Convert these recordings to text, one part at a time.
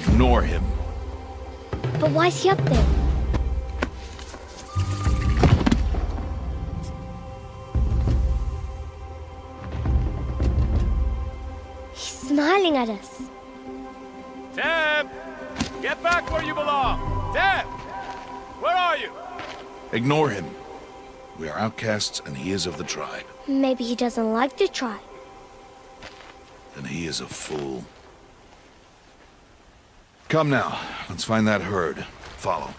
Ignore him. But why's he up there? He's smiling at us. Teb! Get back where you belong! Teb! Where are you? Ignore him. We are outcasts, and he is of the tribe. Maybe he doesn't like the tribe. Then he is a fool. Come now, let's find that herd. Follow.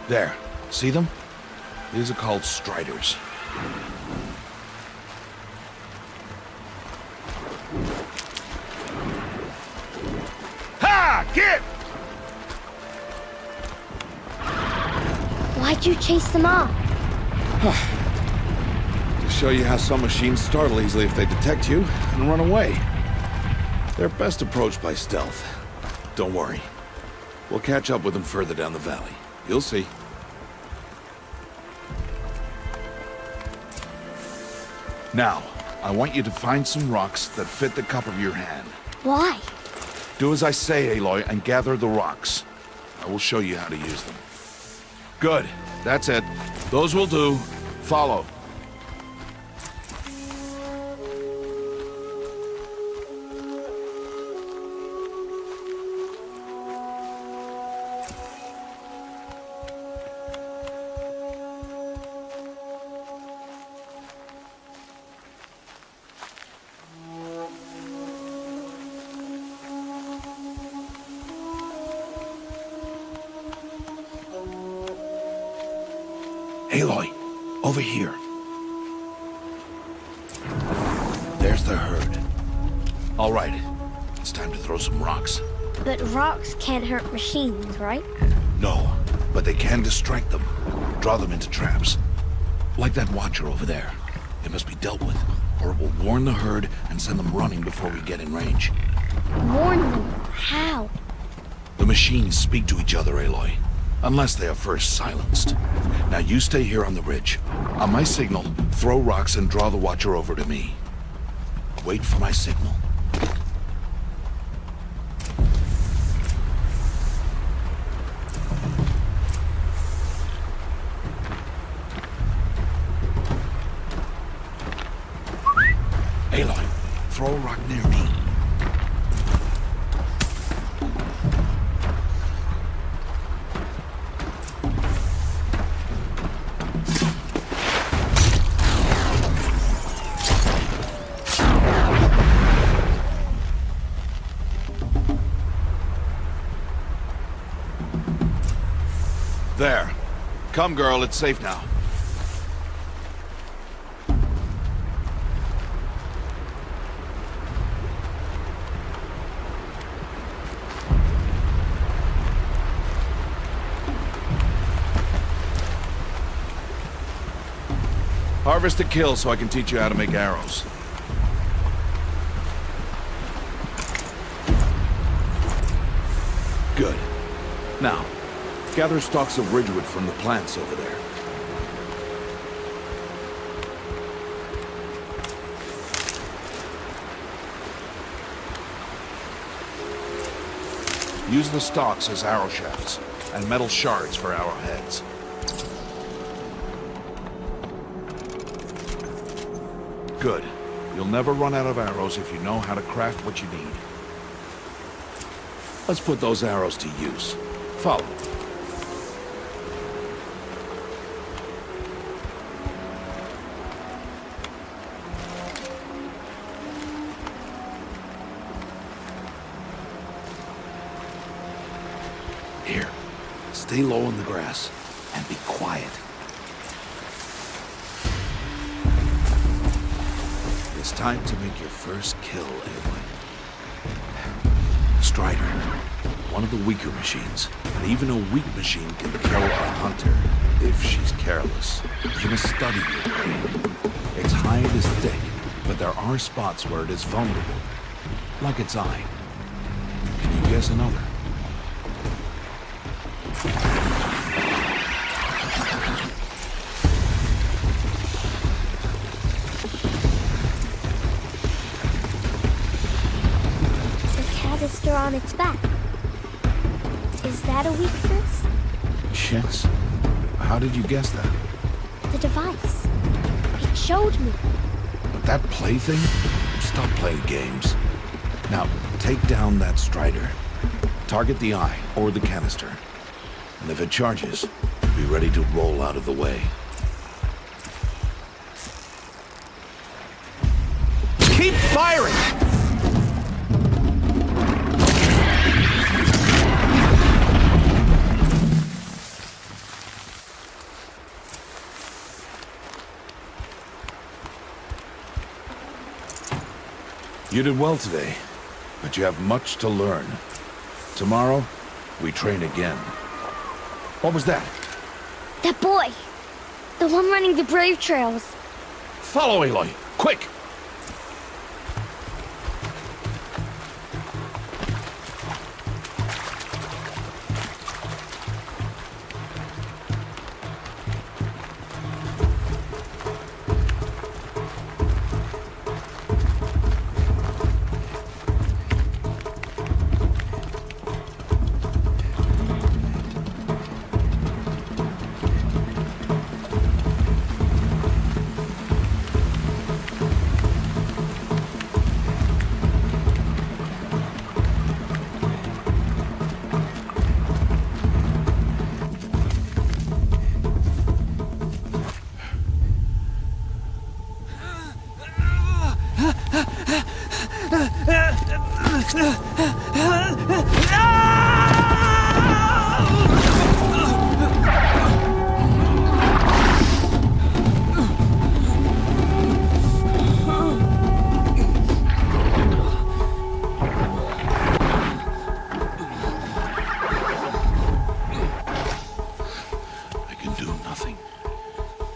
There. See them? These are called striders. Ha! Get! Why'd you chase them off? To show you how some machines startle easily if they detect you and run away. They're best approached by stealth. Don't worry. We'll catch up with them further down the valley. You'll see. Now, I want you to find some rocks that fit the cup of your hand. Why? Do as I say, Aloy, and gather the rocks. I will show you how to use them. Good. That's it. Those will do. Follow. Aloy, over here. There's the herd. All right, it's time to throw some rocks. But rocks can't hurt machines, right? No, but they can distract them, draw them into traps. Like that watcher over there. It must be dealt with, or it will warn the herd and send them running before we get in range. Warn them. How? The machines speak to each other, Aloy. Unless they are first silenced. Now you stay here on the ridge. On my signal, throw rocks and draw the watcher over to me. Wait for my signal. Aloy, throw a rock near me. There. Come, girl, it's safe now. Harvest a kill so I can teach you how to make arrows. Good. Now, gather stalks of ridgewood from the plants over there. Use the stalks as arrow shafts, and metal shards for arrowheads. Good. You'll never run out of arrows if you know how to craft what you need. Let's put those arrows to use. Follow. Here, stay low in the grass and be quiet. It's time to make your first kill, Aloy. Strider, one of the weaker machines. And even a weak machine can kill a hunter if she's careless. You must study your prey. Its hide is thick, but there are spots where it is vulnerable, like its eye. Can you guess another? Canister on its back. Is that a weakness? Yes. How did you guess that? The device. It showed me. That plaything? Stop playing games. Now, take down that strider. Target the eye or the canister. And if it charges, be ready to roll out of the way. Keep firing! You did well today, but you have much to learn. Tomorrow, we train again. What was that? That boy. The one running the brave trails. Follow Aloy, quick!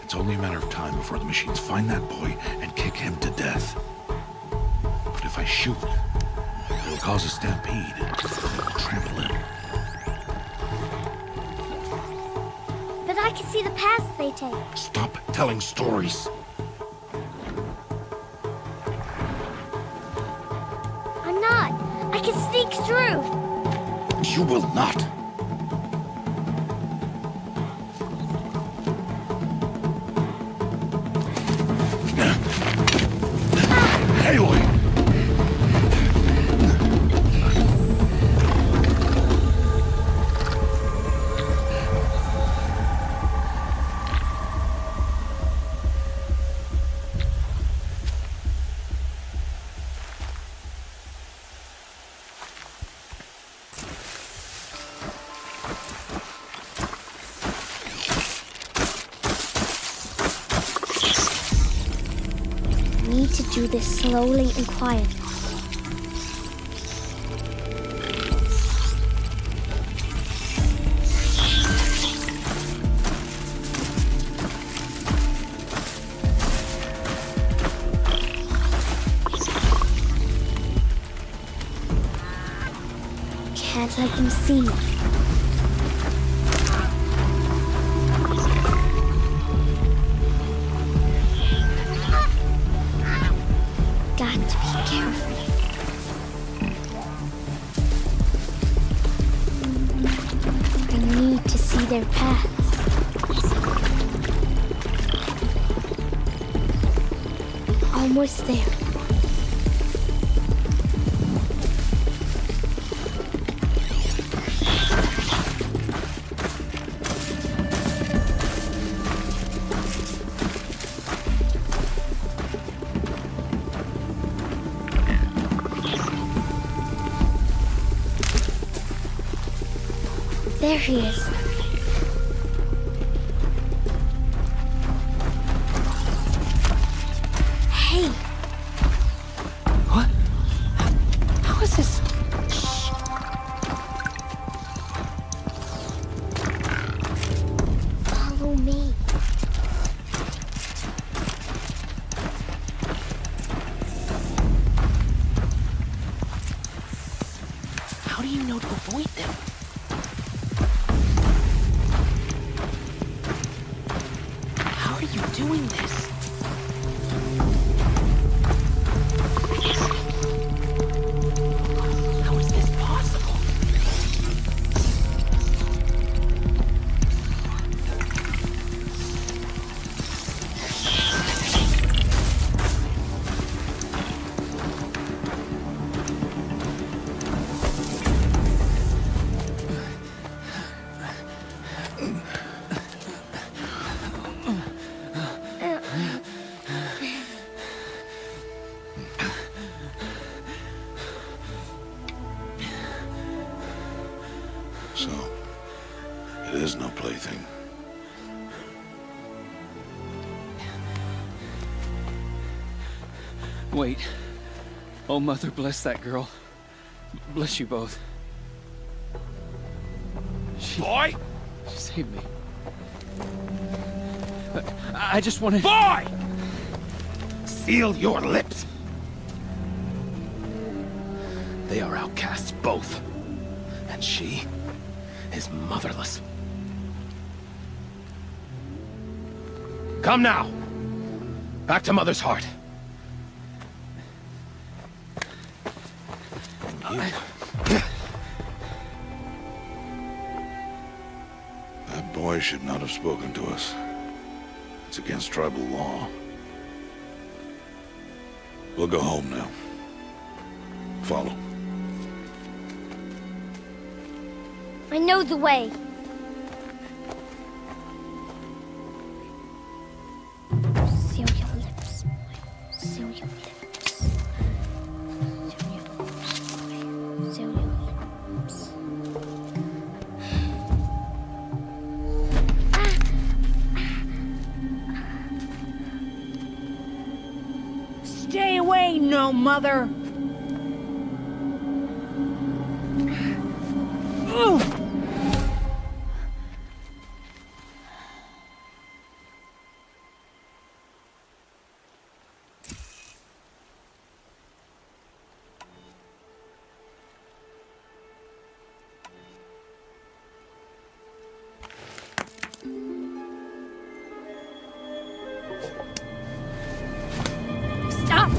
It's only a matter of time before the machines find that boy and kick him to death. But if I shoot, it'll cause a stampede. They'll trample him. But I can see the paths they take. Stop telling stories. I'm not. I can sneak through. You will not. Aloy! Need to do this slowly and quietly. Can't let them see me. Got to be careful. I need to see their paths. Almost there. There he is. Hey. What? How is this? Shh. avoid them. How are you doing this? How is this possible? So, it is no plaything. Wait. Oh, Mother, bless that girl. Bless you both. Boy! She saved me. I just wanted... Boy! Seal your lips. They are outcasts, both. And she is motherless. Come now. Back to Mother's heart. That boy should not have spoken to us. It's against tribal law. We'll go home now. Follow. I know the way. Seal your lips, boy. Seal your lips. Seal your lips, boy. Seal your lips. Stay away, no mother! Stop!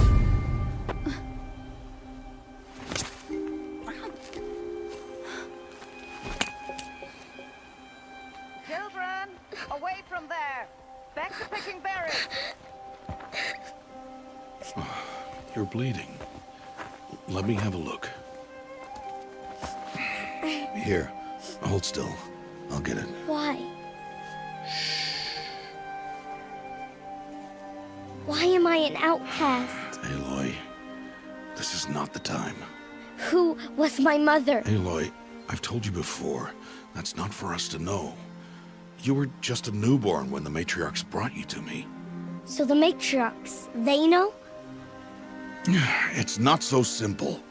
Children, away from there. Back to picking berries. You're bleeding. Let me have a look. Here, hold still. I'll get it. Why? Why am I an outcast? Aloy, this is not the time. Who was my mother? Aloy, I've told you before, that's not for us to know. You were just a newborn when the matriarchs brought you to me. So the matriarchs, they know? It's not so simple.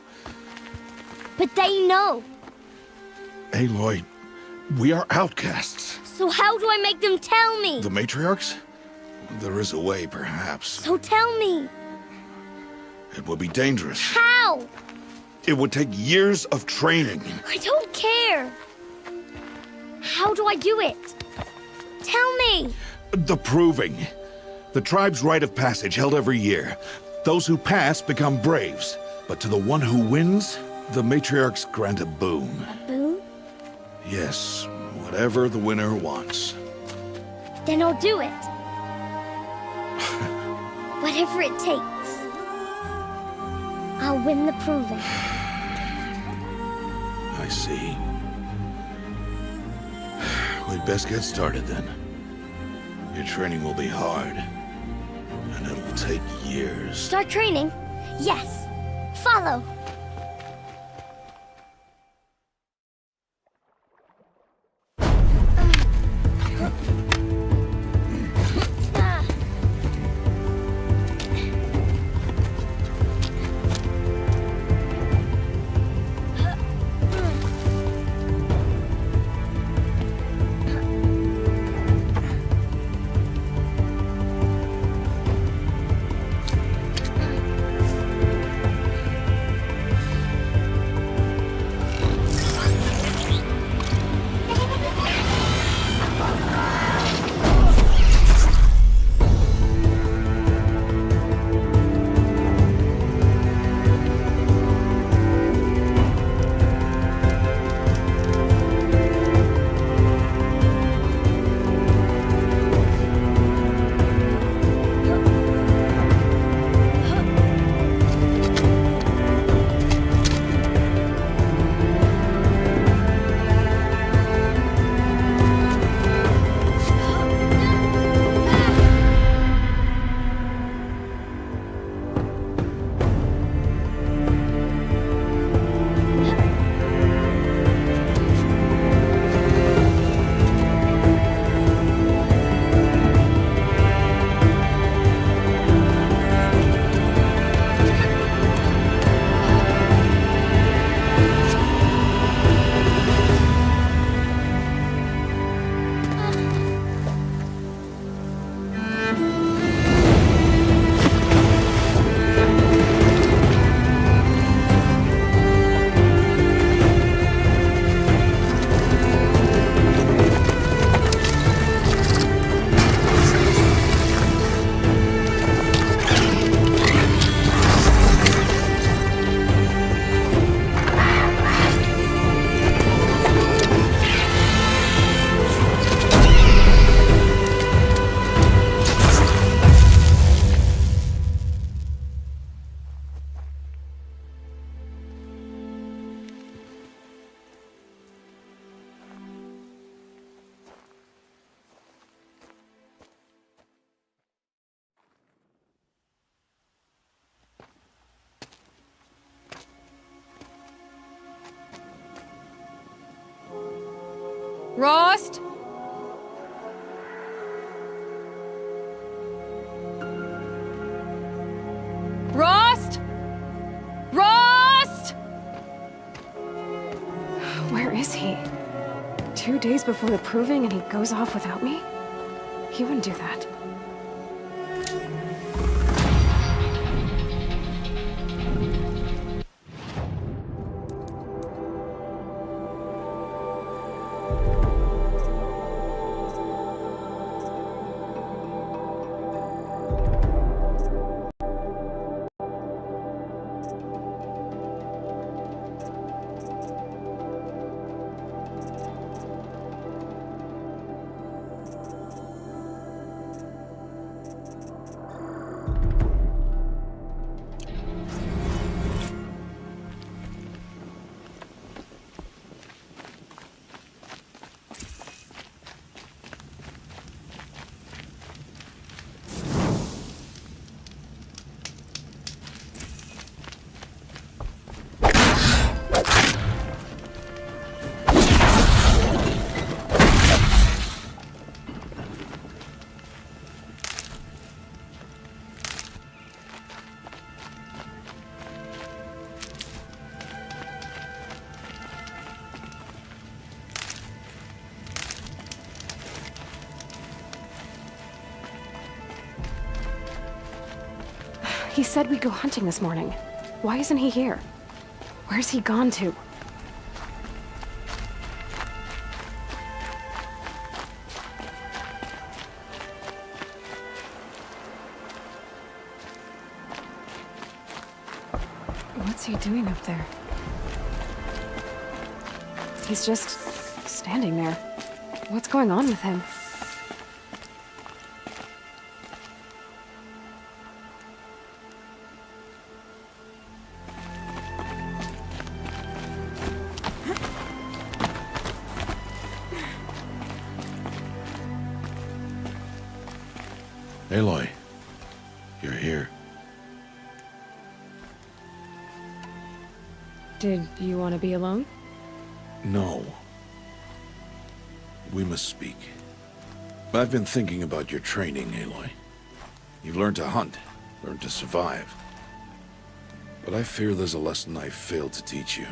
But they know. Aloy, we are outcasts. So how do I make them tell me? The matriarchs? There is a way, perhaps. So tell me. It would be dangerous. How? It would take years of training. I don't care. How do I do it? Tell me. The proving. The tribe's rite of passage held every year. Those who pass become braves. But to the one who wins, the matriarchs grant a boon. A boon? Yes, whatever the winner wants. Then I'll do it. Whatever it takes. I'll win the proving. I see. We'd best get started then. Your training will be hard, and it will take years. Start training? Yes. Follow. Rost? Rost? Rost? Where is he? 2 days before the proving and he goes off without me? He wouldn't do that. He said we'd go hunting this morning. Why isn't he here? Where's he gone to? What's he doing up there? He's just standing there. What's going on with him? Aloy, you're here. Did you want to be alone? No. We must speak. I've been thinking about your training, Aloy. You've learned to hunt, learned to survive. But I fear there's a lesson I failed to teach you.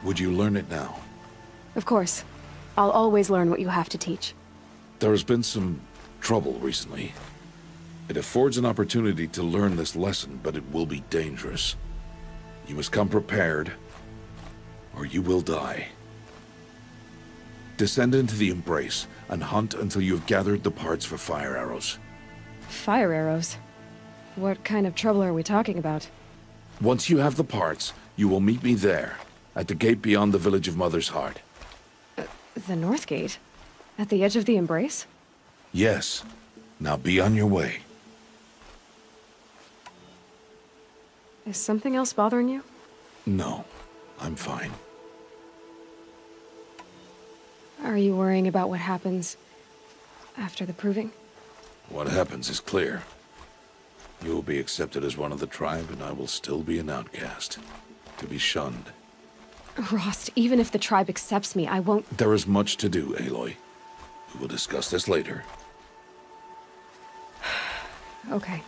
Would you learn it now? Of course. I'll always learn what you have to teach. There has been some trouble recently. It affords an opportunity to learn this lesson, but it will be dangerous. You must come prepared, or you will die. Descend into the Embrace and hunt until you have gathered the parts for fire arrows. Fire arrows? What kind of trouble are we talking about? Once you have the parts, you will meet me there, at the gate beyond the village of Mother's Heart. The North Gate? At the edge of the Embrace? Yes. Now be on your way. Is something else bothering you? No, I'm fine. Are you worrying about what happens after the proving? What happens is clear. You will be accepted as one of the tribe, and I will still be an outcast, to be shunned. Rost, even if the tribe accepts me, I won't... There is much to do, Aloy. We will discuss this later. Okay.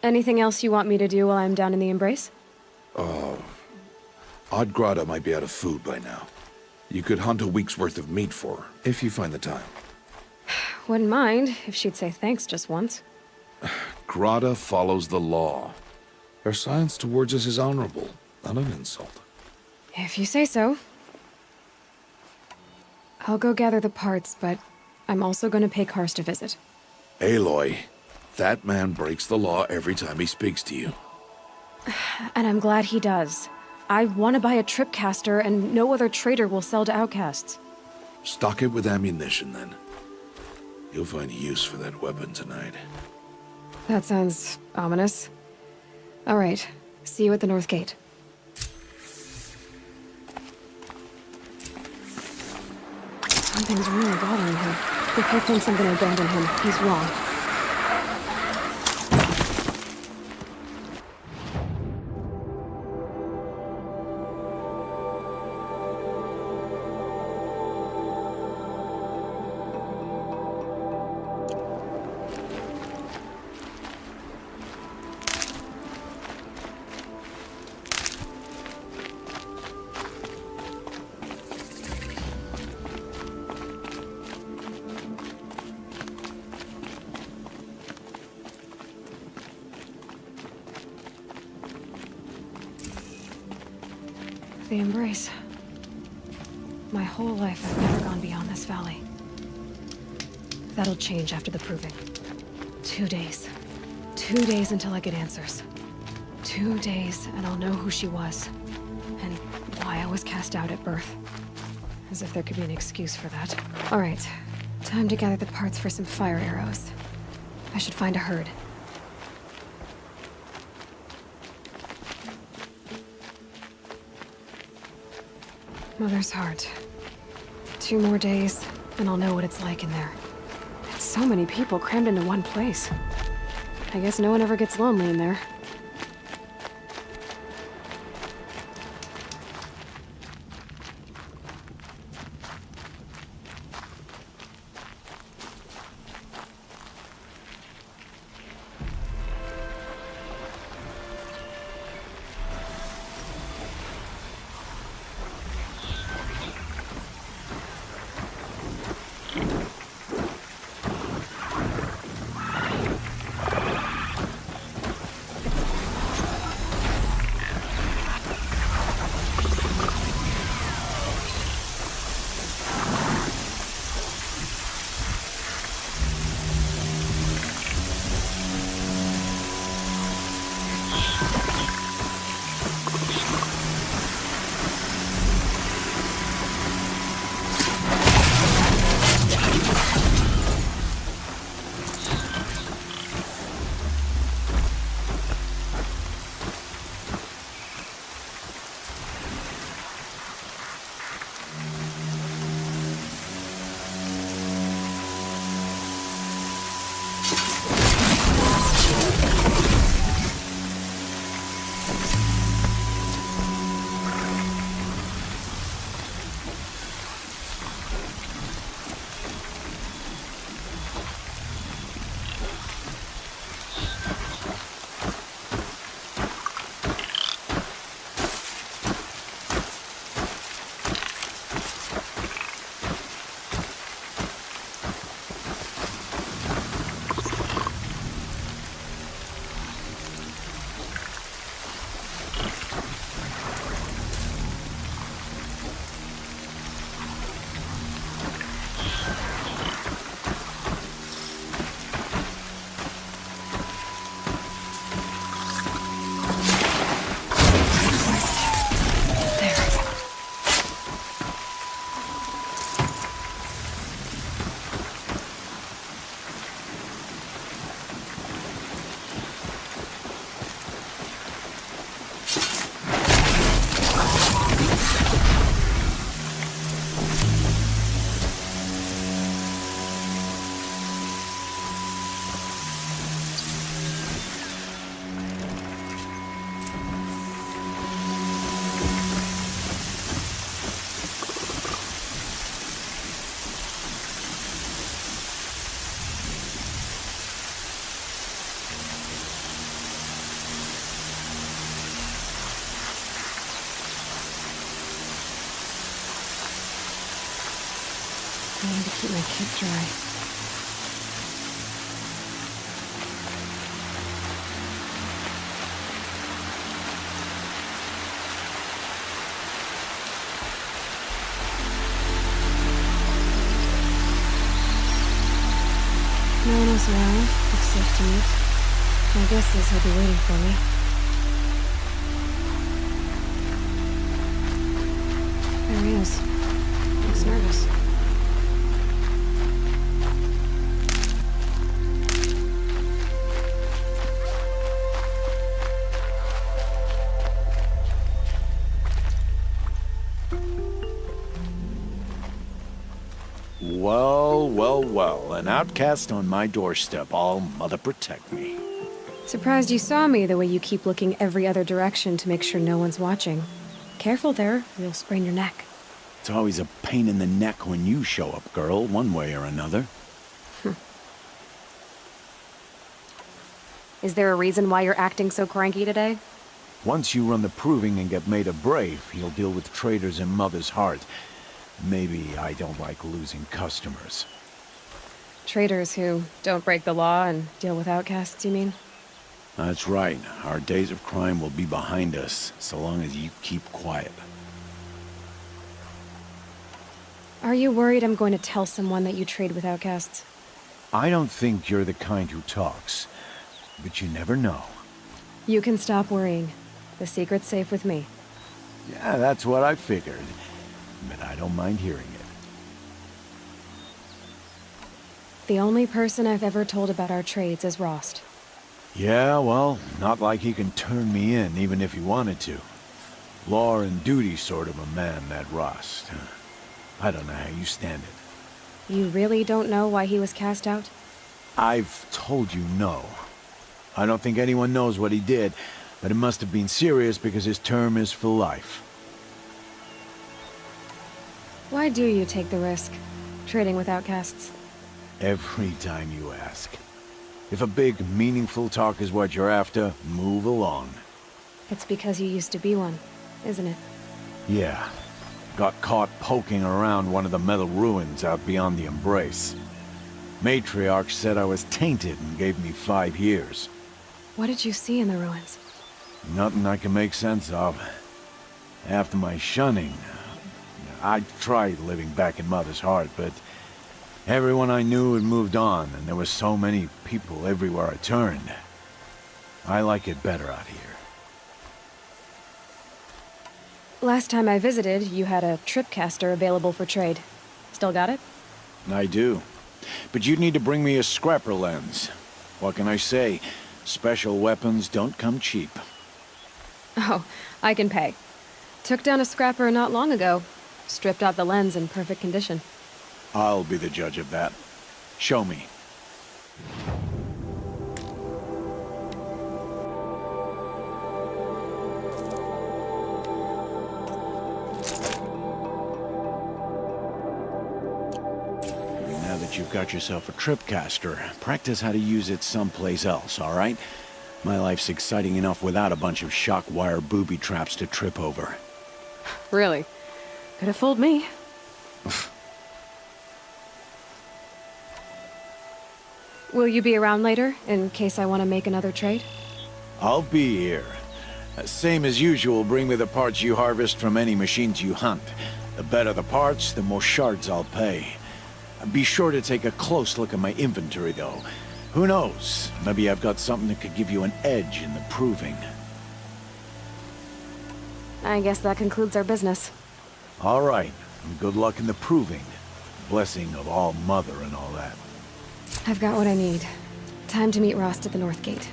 Anything else you want me to do while I'm down in the Embrace? Oddgrada might be out of food by now. You could hunt a week's worth of meat for her, if you find the time. Wouldn't mind if she'd say thanks just once. Grada follows the law. Her science towards us is honorable, not an insult. If you say so. I'll go gather the parts, but I'm also going to pay Karst a visit. Aloy, that man breaks the law every time he speaks to you. And I'm glad he does. I want to buy a tripcaster, and no other trader will sell to outcasts. Stock it with ammunition, then. You'll find use for that weapon tonight. That sounds ominous. All right. See you at the North Gate. Something's really bothering him. If he thinks I'm gonna abandon him, he's wrong. the embrace. My whole life I've never gone beyond this valley. That'll change after the proving. 2 days. 2 days until I get answers. 2 days and I'll know who she was. And why I was cast out at birth. As if there could be an excuse for that. Alright, time to gather the parts for some fire arrows. I should find a herd. Mother's heart. 2 more days, and I'll know what it's like in there. It's so many people crammed into one place. I guess no one ever gets lonely in there. I need to keep my kit dry. No one else around, except to eat. My guess is he'll be waiting for me. There he is. Looks nervous. Well, well, well. An outcast on my doorstep. All mother protect me. Surprised you saw me the way you keep looking every other direction to make sure no one's watching. Careful there, or you'll sprain your neck. It's always a pain in the neck when you show up, girl, one way or another. Is there a reason why you're acting so cranky today? Once you run the proving and get made a brave, you'll deal with traitors in Mother's heart. Maybe I don't like losing customers. Traitors who don't break the law and deal with outcasts, you mean? That's right. Our days of crime will be behind us, so long as you keep quiet. Are you worried I'm going to tell someone that you trade with outcasts? I don't think you're the kind who talks, but you never know. You can stop worrying. The secret's safe with me. Yeah, that's what I figured, but I don't mind hearing it. The only person I've ever told about our trades is Rost. Yeah, well, not like he can turn me in, even if he wanted to. Law and duty sort of a man, that Rost. I don't know how you stand it. You really don't know why he was cast out? I've told you no. I don't think anyone knows what he did, but it must have been serious because his term is for life. Why do you take the risk, trading with outcasts? Every time you ask. If a big, meaningful talk is what you're after, move along. It's because you used to be one, isn't it? Yeah. Got caught poking around one of the metal ruins out beyond the Embrace. Matriarch said I was tainted and gave me 5 years. What did you see in the ruins? Nothing I can make sense of. After my shunning, I tried living back in Mother's heart, but everyone I knew had moved on, and there were so many people everywhere I turned. I like it better out here. Last time I visited, you had a tripcaster available for trade. Still got it? I do. But you'd need to bring me a scrapper lens. What can I say? Special weapons don't come cheap. Oh, I can pay. Took down a scrapper not long ago. Stripped out the lens in perfect condition. I'll be the judge of that. Show me. Now that you've got yourself a tripcaster, practice how to use it someplace else, all right? My life's exciting enough without a bunch of shock wire booby traps to trip over. Really? Could have fooled me. Will you be around later, in case I want to make another trade? I'll be here. Same as usual, bring me the parts you harvest from any machines you hunt. The better the parts, the more shards I'll pay. Be sure to take a close look at my inventory, though. Who knows? Maybe I've got something that could give you an edge in the proving. I guess that concludes our business. All right. Good luck in the proving. Blessing of All Mother and all that. I've got what I need. Time to meet Rost at the North Gate.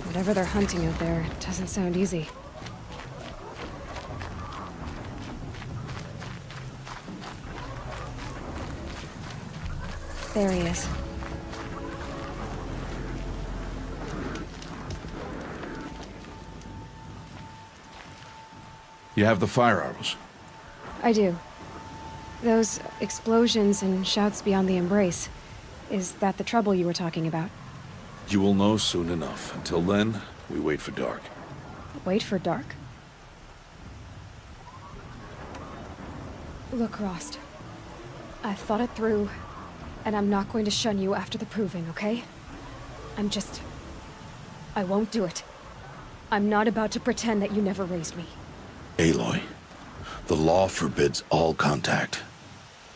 Whatever they're hunting out there, it doesn't sound easy. There he is. You have the fire arrows. I do. Those explosions and shouts beyond the embrace. Is that the trouble you were talking about? You will know soon enough. Until then, we wait for dark. Wait for dark? Look, Rost. I've thought it through, and I'm not going to shun you after the proving, okay? I won't do it. I'm not about to pretend that you never raised me. Aloy, the law forbids all contact.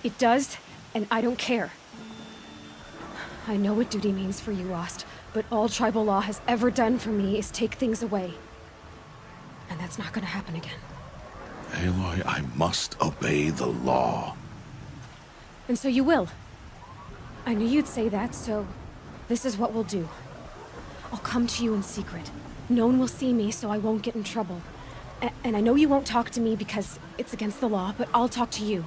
It does, and I don't care. I know what duty means for you, Rost, but all tribal law has ever done for me is take things away. And that's not gonna happen again. Aloy, I must obey the law. And so you will. I knew you'd say that, so this is what we'll do. I'll come to you in secret. No one will see me, so I won't get in trouble. And I know you won't talk to me because it's against the law, but I'll talk to you.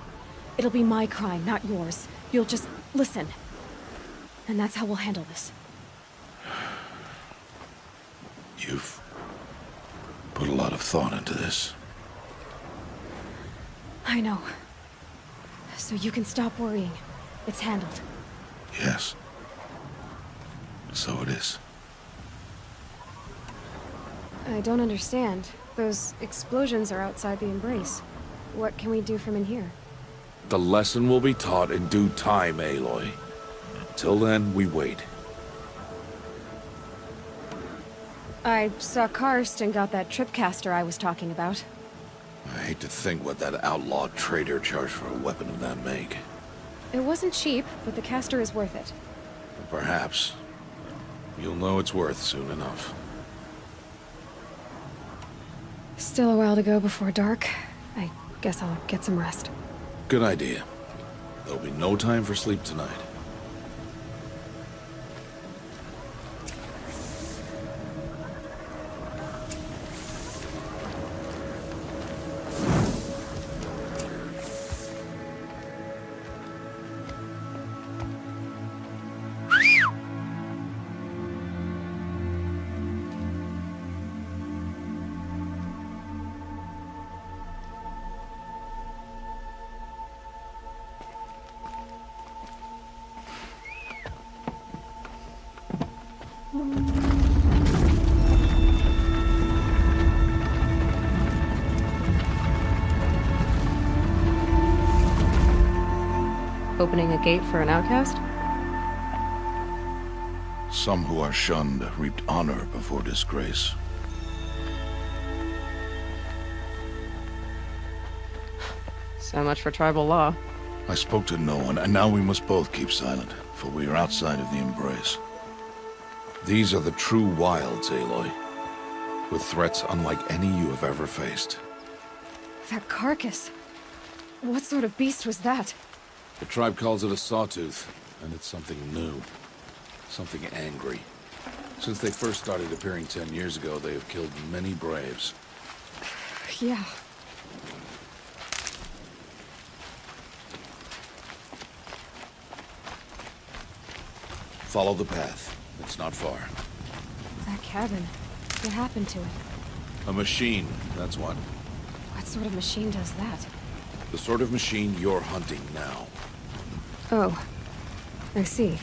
It'll be my crime, not yours. You'll just listen. And that's how we'll handle this. You've put a lot of thought into this. I know. So you can stop worrying. It's handled. Yes. So it is. I don't understand. Those explosions are outside the embrace. What can we do from in here? The lesson will be taught in due time, Aloy. Till then, we wait. I saw Karst and got that tripcaster I was talking about. I hate to think what that outlaw trader charged for a weapon of that make. It wasn't cheap, but the caster is worth it. Perhaps. You'll know it's worth soon enough. Still a while to go before dark. I guess I'll get some rest. Good idea. There'll be no time for sleep tonight. Opening a gate for an outcast? Some who are shunned reaped honor before disgrace. So much for tribal law. I spoke to no one, and now we must both keep silent, for we are outside of the embrace. These are the true wilds, Aloy, with threats unlike any you have ever faced. That carcass. What sort of beast was that? The tribe calls it a sawtooth, and it's something new. Something angry. Since they first started appearing 10 years ago, they have killed many braves. Yeah. Follow the path. It's not far. That cabin. What happened to it? A machine, that's what. What sort of machine does that? The sort of machine you're hunting now. Oh. I see.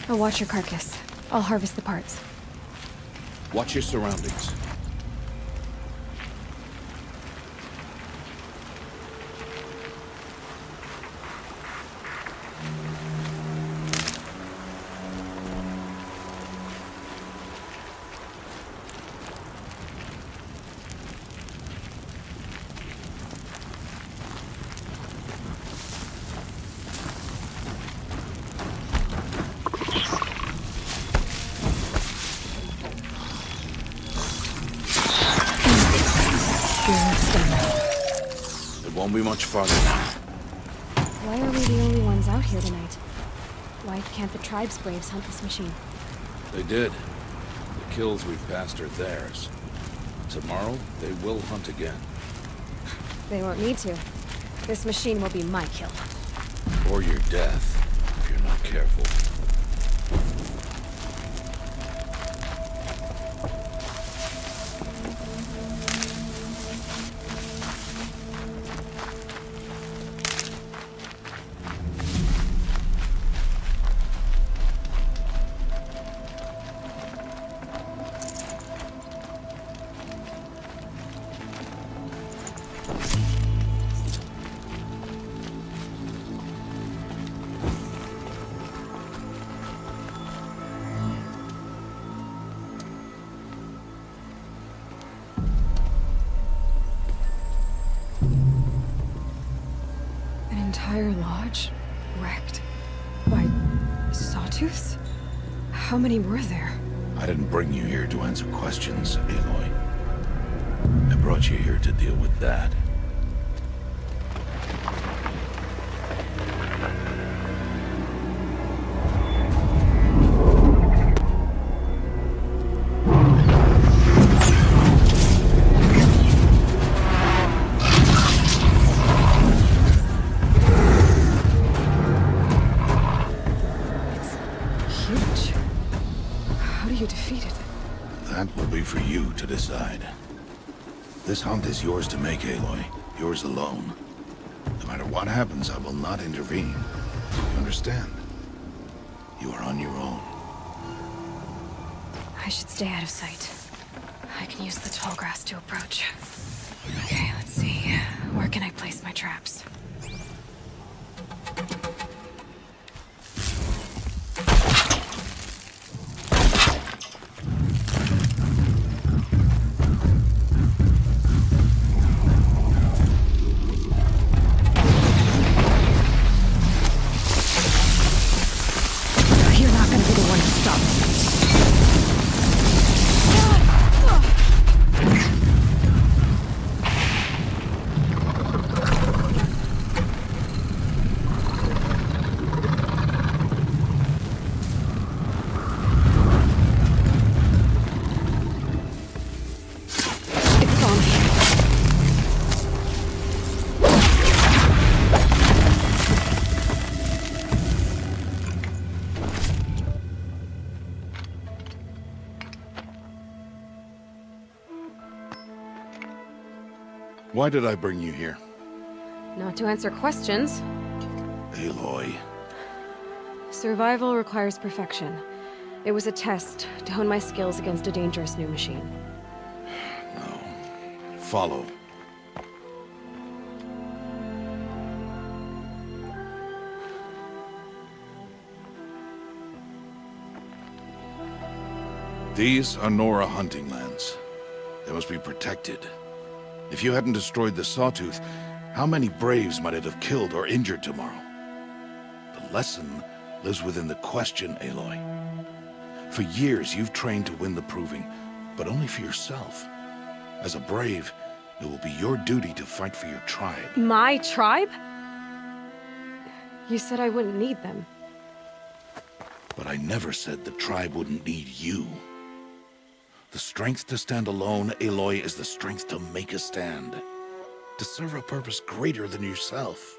I'll watch your carcass. I'll harvest the parts. Watch your surroundings. It won't be much farther now. Why are we the only ones out here tonight? Why can't the tribe's braves hunt this machine? They did. The kills we've passed are theirs. Tomorrow, they will hunt again. They won't need to. This machine will be my kill. Or your death, if you're not careful. An entire lodge wrecked by sawtooths? How many were there? I didn't bring you here to answer questions, Aloy. I brought you here to deal with that. Huge. How do you defeat it? That will be for you to decide. This hunt is yours to make, Aloy. Yours alone. No matter what happens, I will not intervene. You understand? You are on your own. I should stay out of sight. I can use the tall grass to approach. Okay, let's see. Where can I place my traps? You're not gonna be the one to stop me. It's on me. Why did I bring you here? Not to answer questions. Aloy. Survival requires perfection. It was a test to hone my skills against a dangerous new machine. No. Follow. These are Nora hunting lands. They must be protected. If you hadn't destroyed the Sawtooth, how many Braves might it have killed or injured tomorrow? The lesson lives within the question, Aloy. For years, you've trained to win the Proving, but only for yourself. As a Brave, it will be your duty to fight for your tribe. My tribe? You said I wouldn't need them. But I never said the tribe wouldn't need you. The strength to stand alone, Aloy, is the strength to make a stand. To serve a purpose greater than yourself.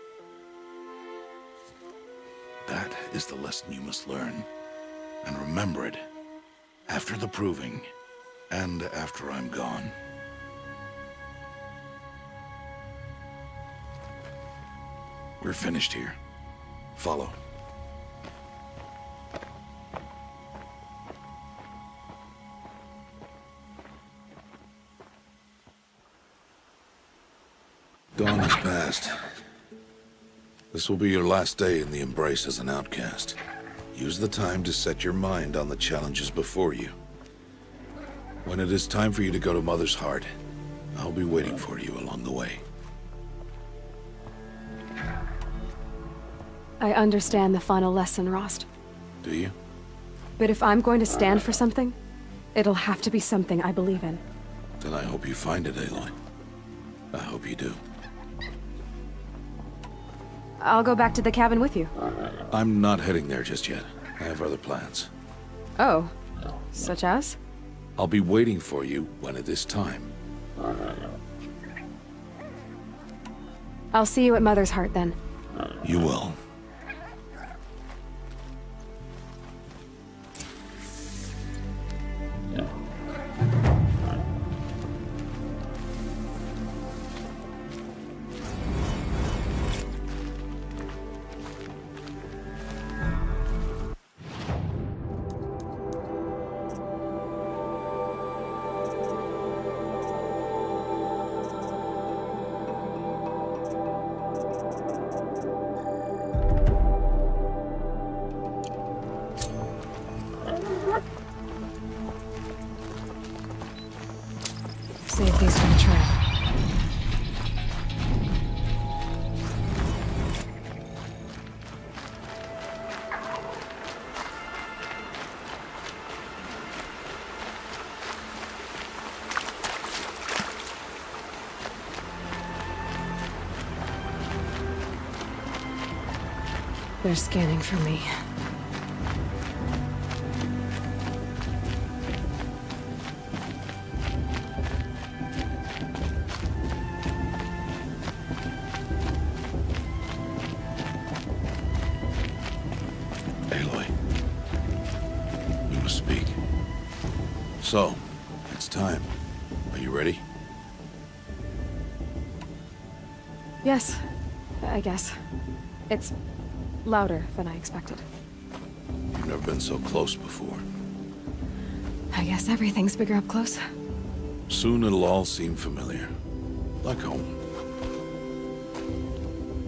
That is the lesson you must learn. And remember it. After the Proving. And after I'm gone. We're finished here. Follow. Dawn has passed. This will be your last day in the Embrace as an outcast. Use the time to set your mind on the challenges before you. When it is time for you to go to Mother's Heart, I'll be waiting for you along the way. I understand the final lesson, Rost. Do you? But if I'm going to stand for something, it'll have to be something I believe in. Then I hope you find it, Aloy. I hope you do. I'll go back to the cabin with you. I'm not heading there just yet. I have other plans. Oh, such as? I'll be waiting for you when it is time. I'll see you at Mother's Heart then. You will. They're scanning for me. Aloy. We must speak. So, it's time. Are you ready? Yes, I guess. It's louder than I expected. You've never been so close before. I guess everything's bigger up close. Soon it'll all seem familiar. Like home.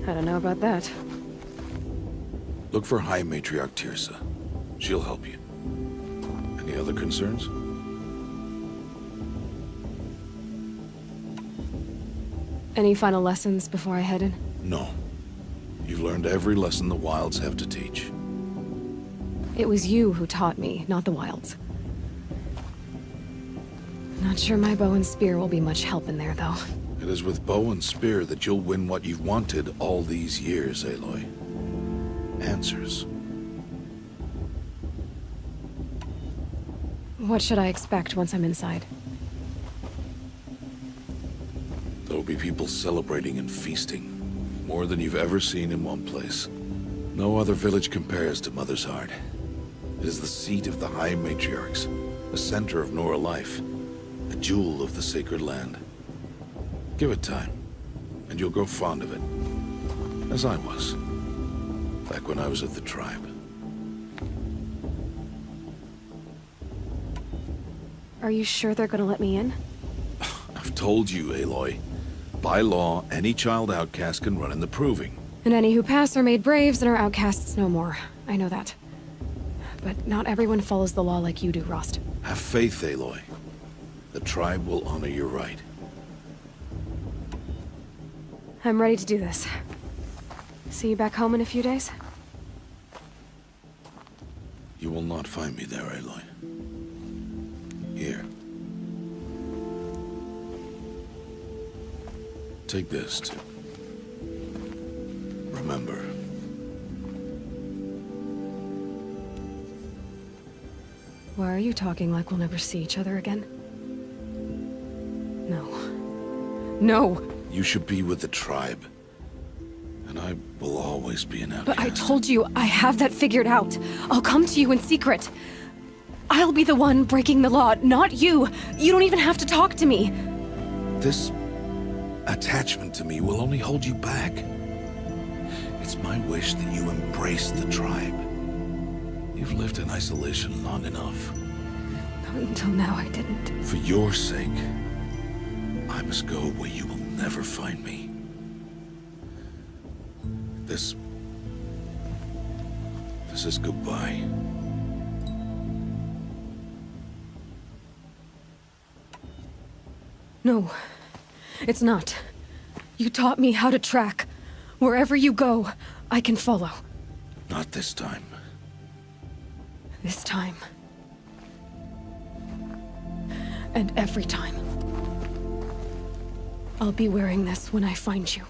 I don't know about that. Look for High Matriarch Tirsa. She'll help you. Any other concerns? Any final lessons before I head in? No. You've learned every lesson the Wilds have to teach. It was you who taught me, not the Wilds. Not sure my bow and spear will be much help in there, though. It is with bow and spear that you'll win what you've wanted all these years, Aloy. Answers. What should I expect once I'm inside? There'll be people celebrating and feasting. More than you've ever seen in one place. No other village compares to Mother's Heart. It is the seat of the High Matriarchs, the center of Nora life, a jewel of the sacred land. Give it time, and you'll grow fond of it. As I was, back when I was of the tribe. Are you sure they're gonna let me in? I've told you, Aloy. By law, any child outcast can run in the proving. And any who pass are made braves and are outcasts no more. I know that. But not everyone follows the law like you do, Rost. Have faith, Aloy. The tribe will honor your right. I'm ready to do this. See you back home in a few days? You will not find me there, Aloy. Here. Take this, too. Remember. Why are you talking like we'll never see each other again? No. No! You should be with the tribe. And I will always be an outcast. But I told you, I have that figured out. I'll come to you in secret. I'll be the one breaking the law, not you. You don't even have to talk to me. This attachment to me will only hold you back. It's my wish that you embrace the tribe. You've lived in isolation long enough. Until now, I didn't. For your sake, I must go where you will never find me. This is goodbye. No, it's not. You taught me how to track. Wherever you go, I can follow. Not this time. This time. And every time. I'll be wearing this when I find you.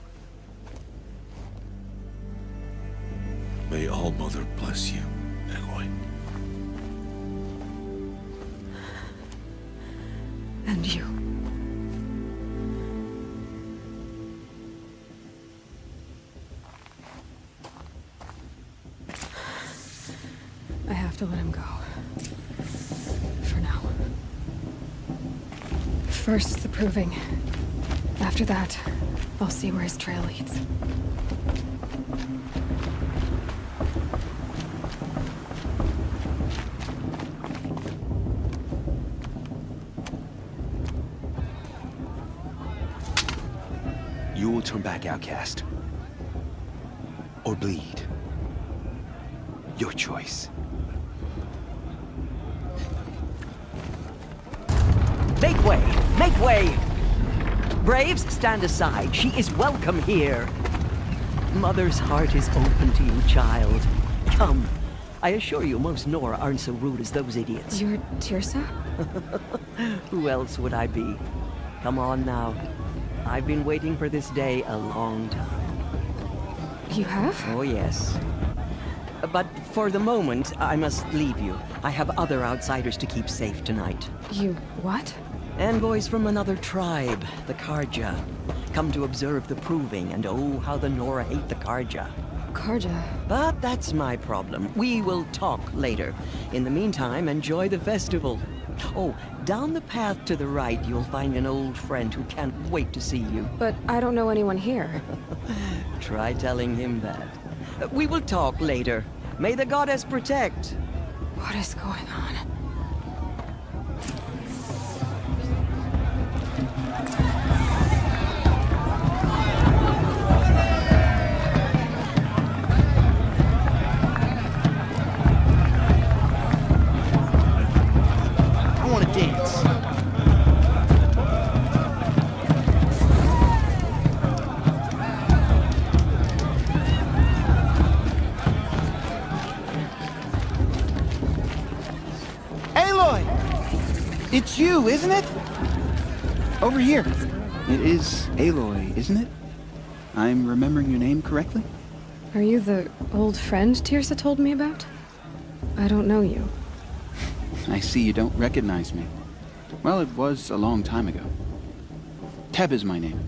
May All-Mother bless you, Aloy. And you. I have to let him go. For now. First, the proving. After that, I'll see where his trail leads. You will turn back outcast. Or bleed. Your choice. Make way! Make way! Braves, stand aside. She is welcome here. Mother's heart is open to you, child. Come. I assure you, most Nora aren't so rude as those idiots. You're Tirsa? Who else would I be? Come on now. I've been waiting for this day a long time. You have? Oh, yes. But for the moment, I must leave you. I have other outsiders to keep safe tonight. You what? Envoys from another tribe, the Karja. Come to observe the proving, and oh, how the Nora hate the Karja. Karja. But that's my problem. We will talk later. In the meantime, enjoy the festival. Oh, down the path to the right, you'll find an old friend who can't wait to see you. But I don't know anyone here. Try telling him that. We will talk later. May the goddess protect. What is going on? I want to dance. Aloy! It's you, isn't it? Over here. It is Aloy, isn't it? I'm remembering your name correctly? Are you the old friend Tirsa told me about? I don't know you. I see you don't recognize me. Well, it was a long time ago. Teb is my name.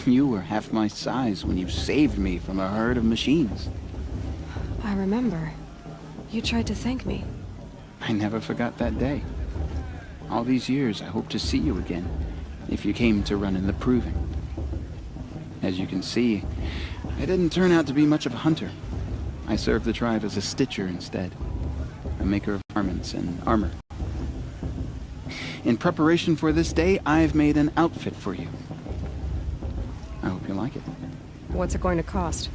You were half my size when you saved me from a herd of machines. I remember. You tried to thank me. I never forgot that day. All these years, I hope to see you again, if you came to run in the proving. As you can see, I didn't turn out to be much of a hunter. I served the tribe as a stitcher instead, a maker of garments and armor. In preparation for this day, I've made an outfit for you. I hope you like it. What's it going to cost?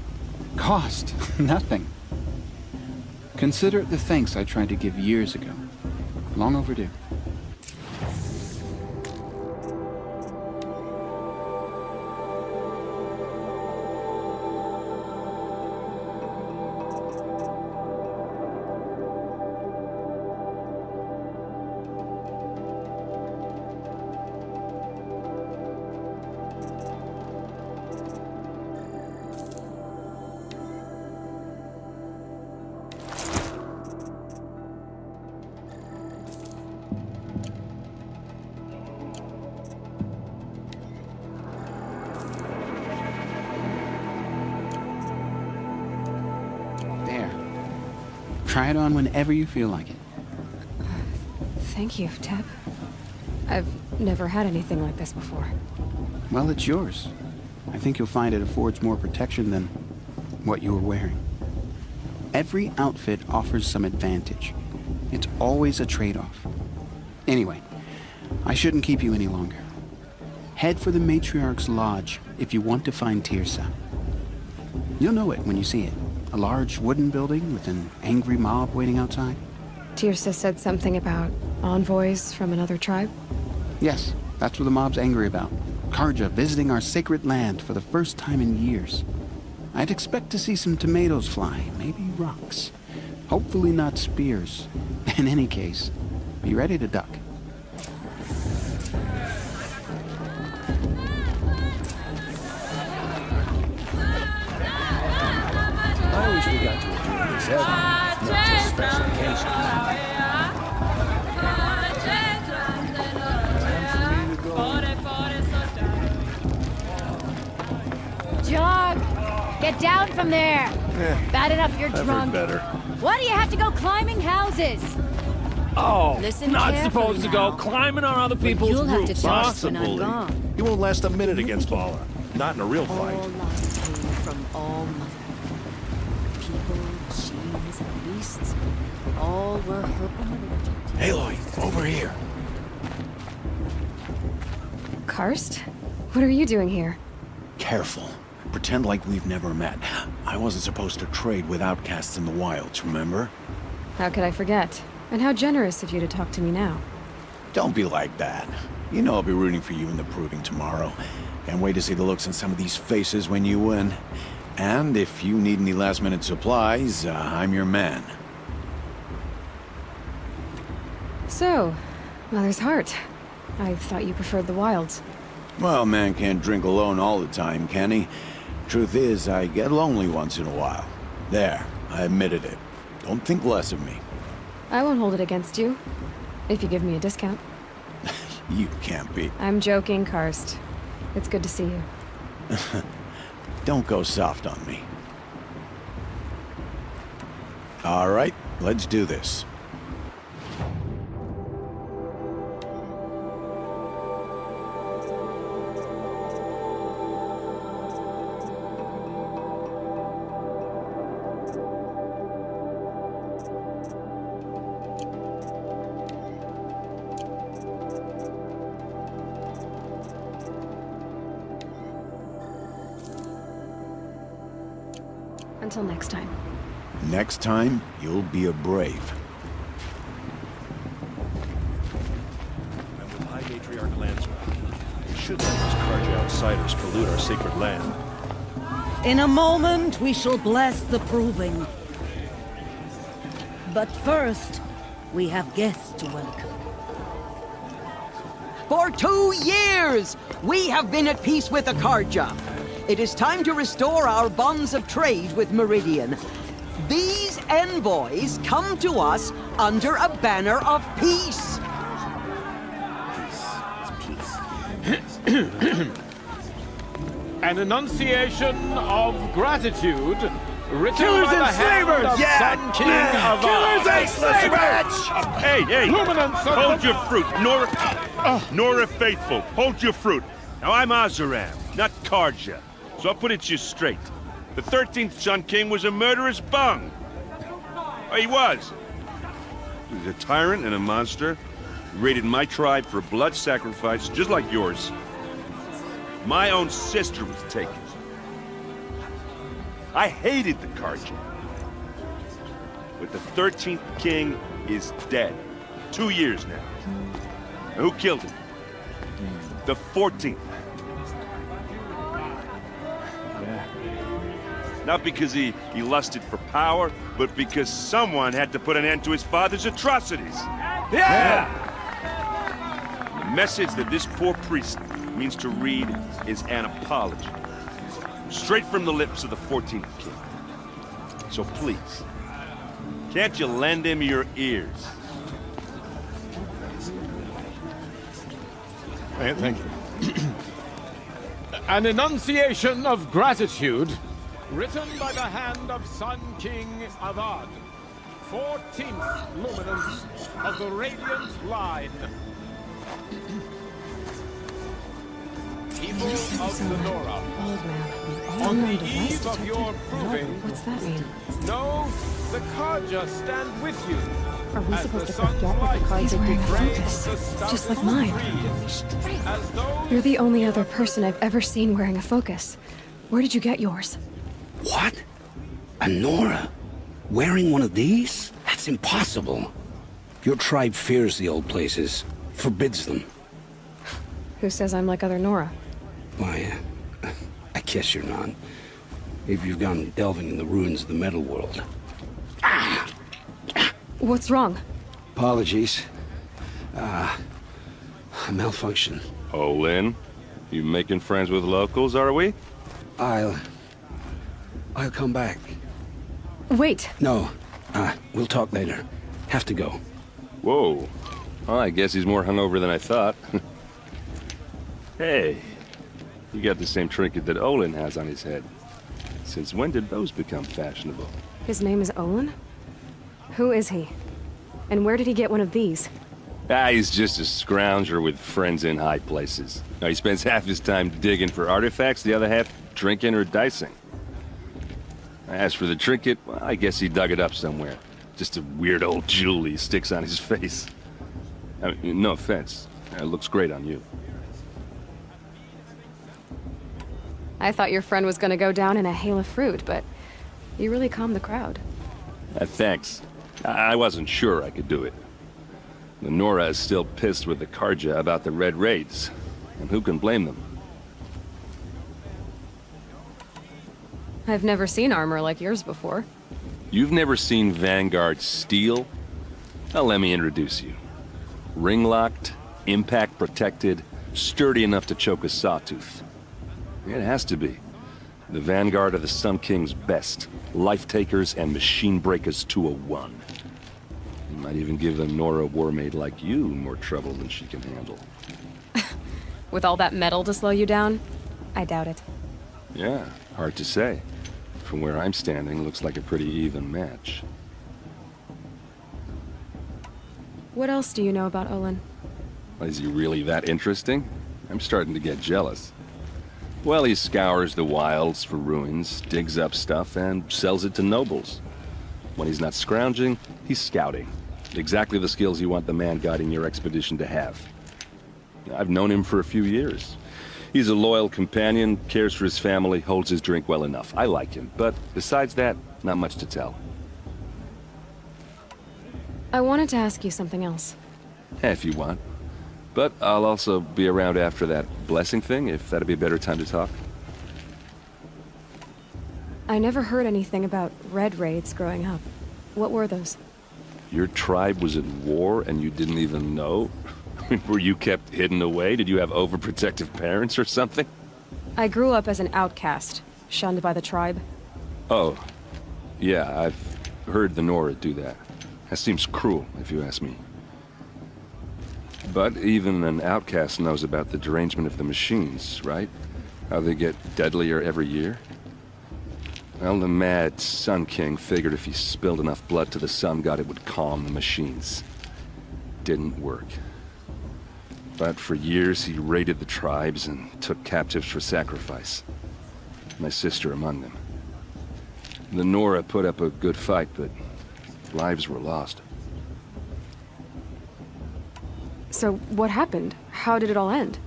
Cost? Nothing. Consider it the thanks I tried to give years ago. Long overdue. Try it on whenever you feel like it. Thank you, Teb. I've never had anything like this before. Well, it's yours. I think you'll find it affords more protection than what you were wearing. Every outfit offers some advantage. It's always a trade-off. Anyway, I shouldn't keep you any longer. Head for the Matriarch's Lodge if you want to find Tirsa. You'll know it when you see it. A large wooden building with an angry mob waiting outside. Tirsa said something about envoys from another tribe? Yes, that's what the mob's angry about. Karja visiting our sacred land for the first time in years. I'd expect to see some tomatoes fly, maybe rocks. Hopefully not spears. In any case, be ready to duck. I always forgot to enjoy this ever, not just special occasions. Jog! Get down from there! Bad enough you're I've drunk. heard better. Why do you have to go climbing houses? Oh, Listen not carefully supposed to go now. climbing on other people's You'll have to roofs, talk huh? when I'm gone. You won't last a minute against Baller. Not in a real fight. All life came from all mother. People, machines, and beasts, all were her. Aloy, over here. Karst? What are you doing here? Careful. Pretend like we've never met. I wasn't supposed to trade with outcasts in the wilds, remember? How could I forget? And how generous of you to talk to me now. Don't be like that. You know I'll be rooting for you in the proving tomorrow. Can't wait to see the looks on some of these faces when you win. And if you need any last-minute supplies, I'm your man. So, Mother's Heart. I thought you preferred the wilds. Well, man can't drink alone all the time, can he? Truth is, I get lonely once in a while. There, I admitted it. Don't think less of me. I won't hold it against you. If you give me a discount. You can't be. I'm joking, Karst. It's good to see you. Don't go soft on me. All right, let's do this. Until next time. Next time, you'll be a brave. And with High Matriarch Lansra, we should let these Karja outsiders pollute our sacred land. In a moment, we shall bless the proving. But first, we have guests to welcome. For 2 years, we have been at peace with the Karja. It is time to restore our bonds of trade with Meridian. These envoys come to us under a banner of peace. An enunciation of gratitude written Killers by the and hand slavers! of Yeah! Sun King of Killers and slavers! Hey, hey! Luminance of Hold your fruit, Nora Faithful. Hold your fruit. Now I'm Azaram, not Karja. So I'll put it to you straight. The 13th Sun King was a murderous bung. Oh, he was. He was a tyrant and a monster. He raided my tribe for blood sacrifice, just like yours. My own sister was taken. I hated the Karja. But the 13th king is dead. 2 years now. And who killed him? The 14th. Not because he lusted for power, but because someone had to put an end to his father's atrocities. Yeah! The message that this poor priest means to read is an apology. Straight from the lips of the 14th king. So please, can't you lend him your ears? Thank you. An enunciation of gratitude written by the hand of Sun King Avad, 14th luminance of the Radiant Line. People of the Nora, Old man. on Unknown the device eve of your detected. proving, What's that mean? know the Karja stand with you. Are we As supposed the to forget sun's that light the cards He's are wearing a different? focus, just like mine. As though You're the only other person I've ever seen wearing a focus. Where did you get yours? What? A Nora? Wearing one of these? That's impossible. Your tribe fears the old places, forbids them. Who says I'm like other Nora? Why, I guess you're not. If you've gone delving in the ruins of the metal world. What's wrong? Apologies. A malfunction. Oh, Lynn, you making friends with locals, are we? I'll come back. Wait. No, we'll talk later. Have to go. Whoa. Well, I guess he's more hungover than I thought. Hey, you got the same trinket that Olin has on his head. Since when did those become fashionable? His name is Olin? Who is he? And where did he get one of these? He's just a scrounger with friends in high places. Now, he spends half his time digging for artifacts, the other half drinking or dicing. As for the trinket, well, I guess he dug it up somewhere. Just a weird old jewel he sticks on his face. I mean, no offense. It looks great on you. I thought your friend was gonna go down in a hail of fruit, but you really calmed the crowd. Thanks. I wasn't sure I could do it. The Nora is still pissed with the Karja about the Red Raids. And who can blame them? I've never seen armor like yours before. You've never seen Vanguard steel? Well, let me introduce you. Ring-locked, impact-protected, sturdy enough to choke a sawtooth. It has to be. The Vanguard of the Sun King's best. Life takers and machine breakers to a one. You might even give a Nora warmaid like you more trouble than she can handle. With all that metal to slow you down? I doubt it. Yeah, hard to say. From where I'm standing, looks like a pretty even match. What else do you know about Olin? Is he really that interesting? I'm starting to get jealous. Well, he scours the wilds for ruins, digs up stuff, and sells it to nobles. When he's not scrounging, he's scouting. Exactly the skills you want the man guiding your expedition to have. I've known him for a few years. He's a loyal companion, cares for his family, holds his drink well enough. I like him, but besides that, not much to tell. I wanted to ask you something else. If you want. But I'll also be around after that blessing thing, if that'd be a better time to talk. I never heard anything about red raids growing up. What were those? Your tribe was at war and you didn't even know? Were you kept hidden away? Did you have overprotective parents or something? I grew up as an outcast, shunned by the tribe. Oh, yeah, I've heard the Nora do that. That seems cruel, if you ask me. But even an outcast knows about the derangement of the machines, right? How they get deadlier every year? Well, the mad Sun King figured if he spilled enough blood to the Sun God, it would calm the machines. Didn't work. But for years, he raided the tribes and took captives for sacrifice. My sister among them. The Nora put up a good fight, but lives were lost. So what happened? How did it all end?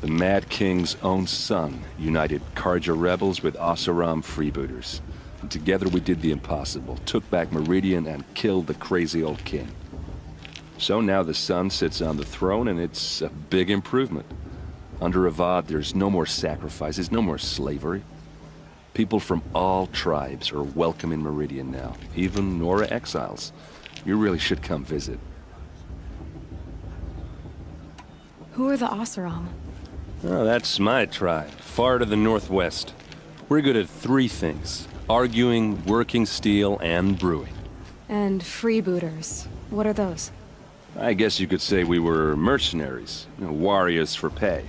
The Mad King's own son united Karja rebels with Oseram freebooters. And together we did the impossible, took back Meridian and killed the crazy old king. So now the son sits on the throne and it's a big improvement. Under Avad, there's no more sacrifices, no more slavery. People from all tribes are welcome in Meridian now, even Nora exiles. You really should come visit. Who are the Oseram? Oh, that's my tribe, far to the northwest. We're good at three things: arguing, working steel, and brewing. And freebooters. What are those? I guess you could say we were mercenaries, warriors for pay.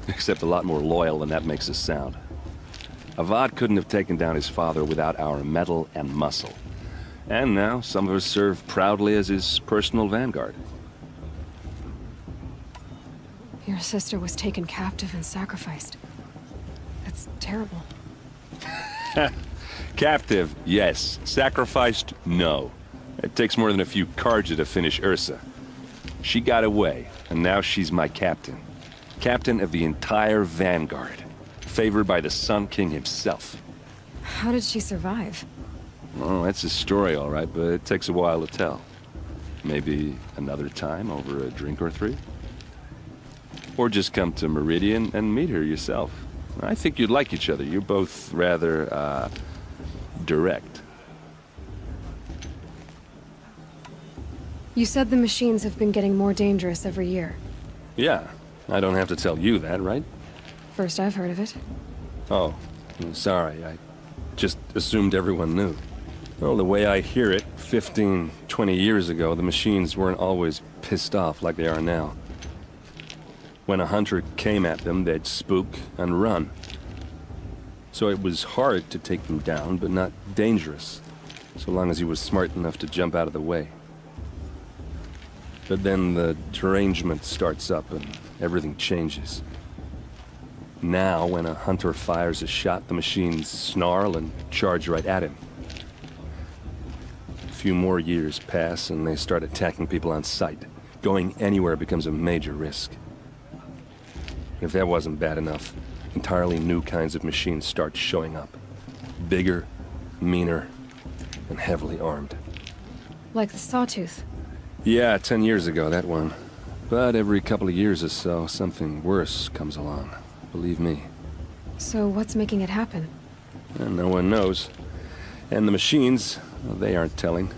Except a lot more loyal than that makes us sound. Avad couldn't have taken down his father without our metal and muscle. And now some of us serve proudly as his personal vanguard. Your sister was taken captive and sacrificed. That's terrible. Captive, yes. Sacrificed, no. It takes more than a few Karja to finish Ursa. She got away, and now she's my captain. Captain of the entire vanguard. Favored by the Sun King himself. How did she survive? Oh, that's a story, all right, but it takes a while to tell. Maybe another time over a drink or three? Or just come to Meridian and meet her yourself. I think you'd like each other. You're both rather, direct. You said the machines have been getting more dangerous every year. Yeah, I don't have to tell you that, right? First I've heard of it. Oh, I'm sorry. I just assumed everyone knew. Well, the way I hear it, 15, 20 years ago, the machines weren't always pissed off like they are now. When a hunter came at them, they'd spook and run. So it was hard to take them down, but not dangerous, so long as he was smart enough to jump out of the way. But then the derangement starts up and everything changes. Now, when a hunter fires a shot, the machines snarl and charge right at him. A few more years pass and they start attacking people on sight. Going anywhere becomes a major risk. If that wasn't bad enough, entirely new kinds of machines start showing up. Bigger, meaner, and heavily armed. Like the Sawtooth. Yeah, 10 years ago, that one. But every couple of years or so, something worse comes along. Believe me. So what's making it happen? And no one knows. And the machines, well, they aren't telling.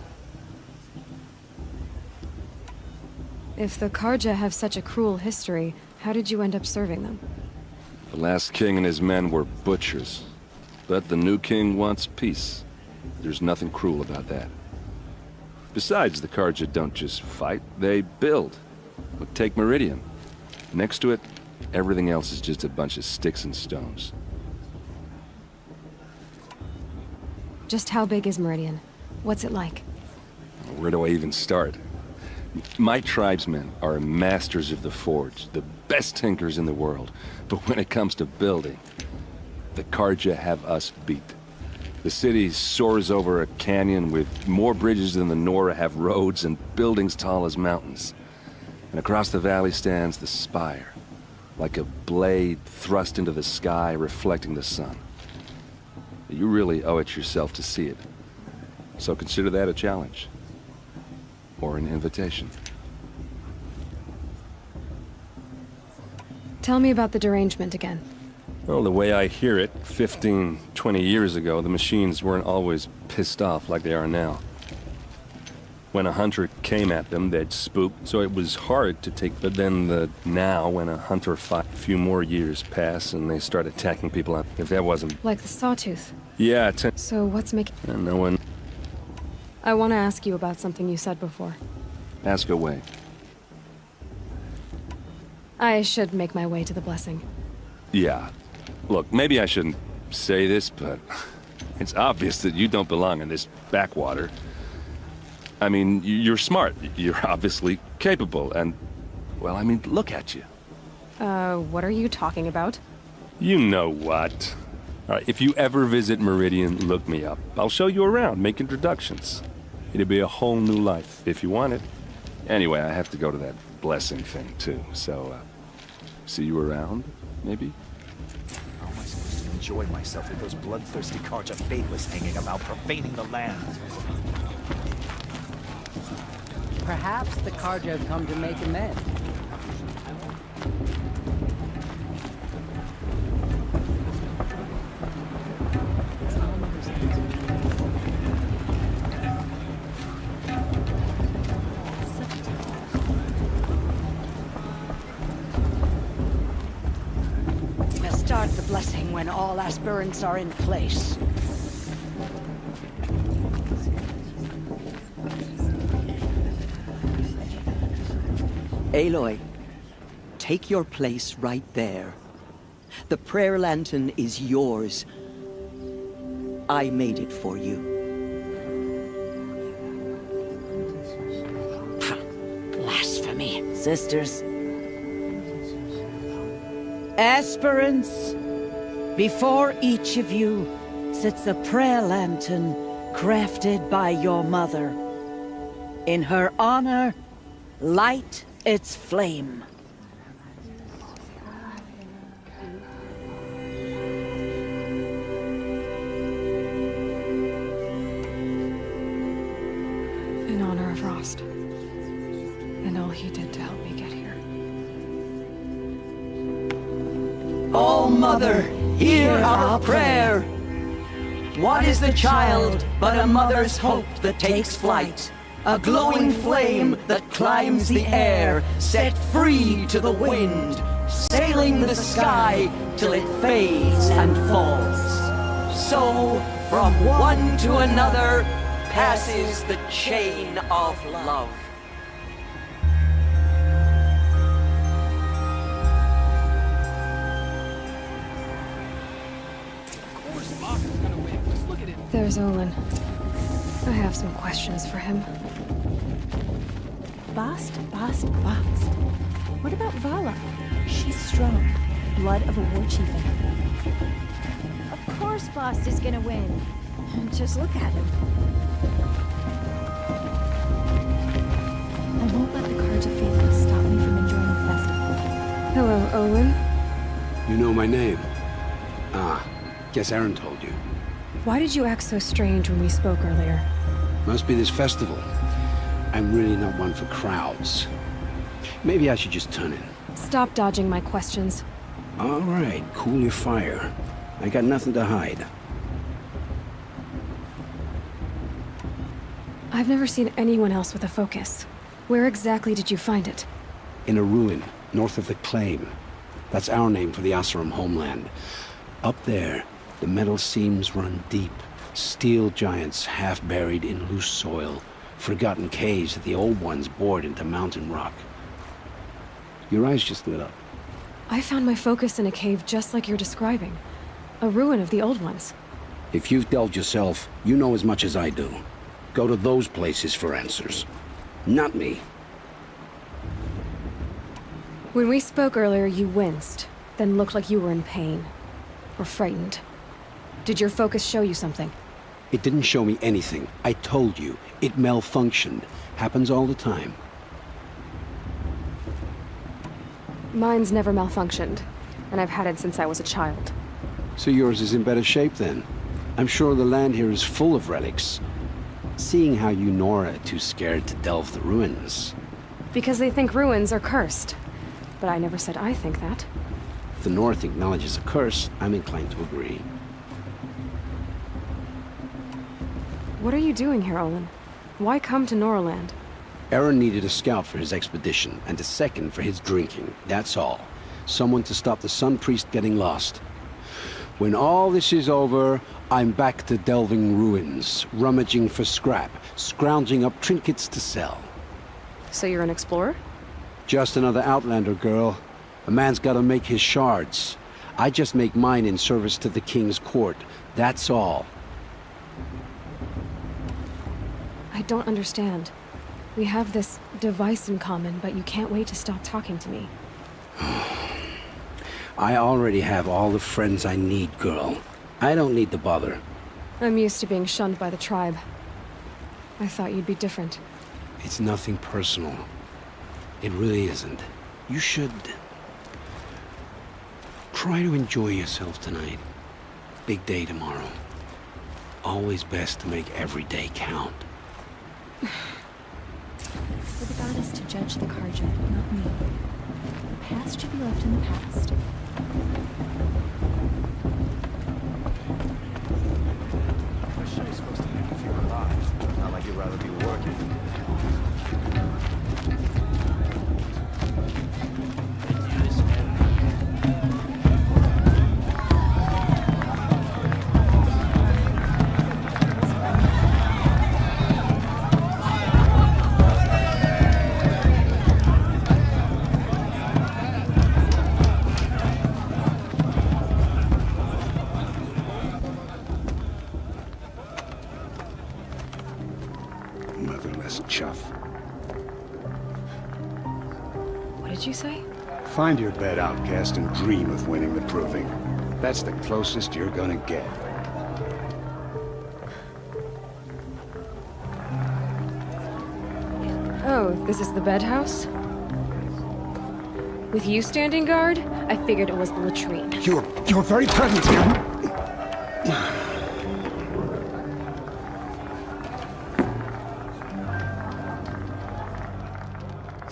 If the Karja have such a cruel history, how did you end up serving them? The last king and his men were butchers. But the new king wants peace. There's nothing cruel about that. Besides, the Carja don't just fight, they build. Look, take Meridian. Next to it, everything else is just a bunch of sticks and stones. Just how big is Meridian? What's it like? Where do I even start? My tribesmen are masters of the forge, the best tinkers in the world. But when it comes to building, the Carja have us beat. The city soars over a canyon with more bridges than the Nora have roads and buildings tall as mountains. And across the valley stands the spire, like a blade thrust into the sky reflecting the sun. You really owe it yourself to see it. So consider that a challenge. Or an invitation. Tell me about the derangement again. Well, the way I hear it, 15, 20 years ago, the machines weren't always pissed off like they are now. When a hunter came at them, they'd spook, so it was hard to take. But then now, when a hunter fought, a few more years pass and they start attacking people. If that wasn't... Like the sawtooth? Yeah, So what's making... No one... I want to ask you about something you said before. Ask away. I should make my way to the blessing. Yeah. Look, maybe I shouldn't say this, but it's obvious that you don't belong in this backwater. I mean, you're smart. You're obviously capable, and... Well, I mean, look at you. What are you talking about? You know what. All right, if you ever visit Meridian, look me up. I'll show you around, make introductions. It'll be a whole new life, if you want it. Anyway, I have to go to that blessing thing, too, so, see you around, maybe? How am I supposed to enjoy myself with those bloodthirsty Carja faithless hanging about, profaning the land? Perhaps the Carja have come to make amends. Start the blessing when all aspirants are in place. Aloy, take your place right there. The prayer lantern is yours. I made it for you. Blasphemy. Sisters. Aspirants, before each of you sits a prayer lantern crafted by your mother. In her honor, light its flame. In honor of Rost. And all he did to help me get here. Oh, Mother, hear our prayer. What is the child but a mother's hope that takes flight? A glowing flame that climbs the air, set free to the wind, sailing the sky till it fades and falls. So, from one to another, passes the chain of love. There's Olin. I have some questions for him. Bast. What about Vala? She's strong. Blood of a war chieftain. Of course Bast is gonna win. Just look at him. I won't let the Carja faithless stop me from enjoying the festival. Hello, Olin. You know my name? Ah, guess Aaron told you. Why did you act so strange when we spoke earlier? Must be this festival. I'm really not one for crowds. Maybe I should just turn in. Stop dodging my questions. All right, cool your fire. I got nothing to hide. I've never seen anyone else with a focus. Where exactly did you find it? In a ruin, north of the Claim. That's our name for the Oseram homeland. Up there, the metal seams run deep, Steel giants half buried in loose soil. Forgotten caves that the old ones bored into mountain rock. Your eyes just lit up. I found my focus in a cave just like you're describing. A ruin of the old ones. If you've delved yourself, you know as much as I do. Go to those places for answers. Not me. When we spoke earlier, you winced, then looked like you were in pain. Or frightened. Did your focus show you something? It didn't show me anything. I told you. It malfunctioned. Happens all the time. Mine's never malfunctioned, and I've had it since I was a child. So yours is in better shape then. I'm sure the land here is full of relics. Seeing how you Nora are too scared to delve the ruins. Because they think ruins are cursed. But I never said I think that. If the North acknowledges a curse, I'm inclined to agree. What are you doing here, Olin? Why come to Noraland? Aaron needed a scout for his expedition, and a second for his drinking. That's all. Someone to stop the Sun Priest getting lost. When all this is over, I'm back to delving ruins, rummaging for scrap, scrounging up trinkets to sell. So you're an explorer? Just another Outlander, girl. A man's gotta make his shards. I just make mine in service to the King's court. That's all. I don't understand. We have this device in common, but you can't wait to stop talking to me. I already have all the friends I need, girl. I don't need the bother. I'm used to being shunned by the tribe. I thought you'd be different. It's nothing personal. It really isn't. You should... try to enjoy yourself tonight. Big day tomorrow. Always best to make every day count. For the goddess to judge the Karja, not me. The past should be left in the past. This show's supposed to make you feel alive. Not like you'd rather be working. Motherless chuff. What did you say? Find your bed, outcast, and dream of winning the proving. That's the closest you're gonna get. Oh, this is the bedhouse? With you standing guard, I figured it was the latrine. You're very present here.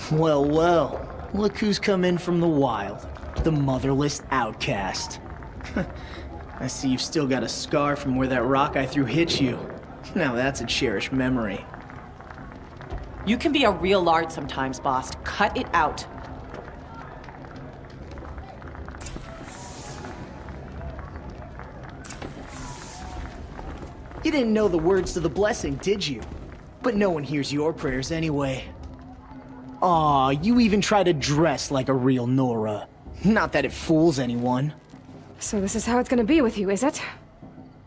Well, well. Look who's come in from the wild. The motherless outcast. I see you've still got a scar from where that rock I threw hit you. Now that's a cherished memory. You can be a real lard sometimes, boss. Cut it out. You didn't know the words to the blessing, did you? But no one hears your prayers anyway. Aw, you even try to dress like a real Nora. Not that it fools anyone. So this is how it's gonna be with you, is it?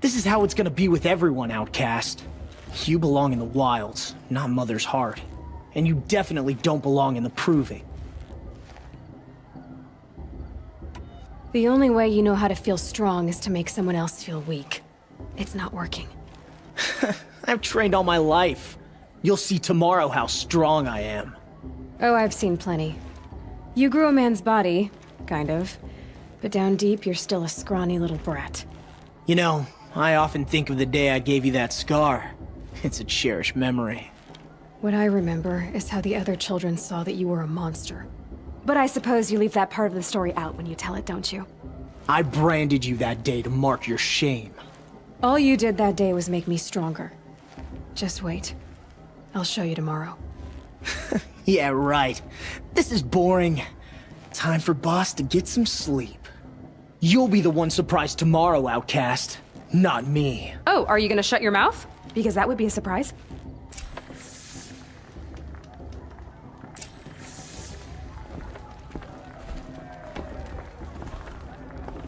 This is how it's gonna be with everyone, outcast. You belong in the wilds, not Mother's heart. And you definitely don't belong in the proving. The only way you know how to feel strong is to make someone else feel weak. It's not working. I've trained all my life. You'll see tomorrow how strong I am. Oh, I've seen plenty. You grew a man's body, kind of. But down deep, you're still a scrawny little brat. You know, I often think of the day I gave you that scar. It's a cherished memory. What I remember is how the other children saw that you were a monster. But I suppose you leave that part of the story out when you tell it, don't you? I branded you that day to mark your shame. All you did that day was make me stronger. Just wait. I'll show you tomorrow. Yeah, right. This is boring. Time for Boss to get some sleep. You'll be the one surprised tomorrow, outcast. Not me. Oh, are you gonna shut your mouth? Because that would be a surprise.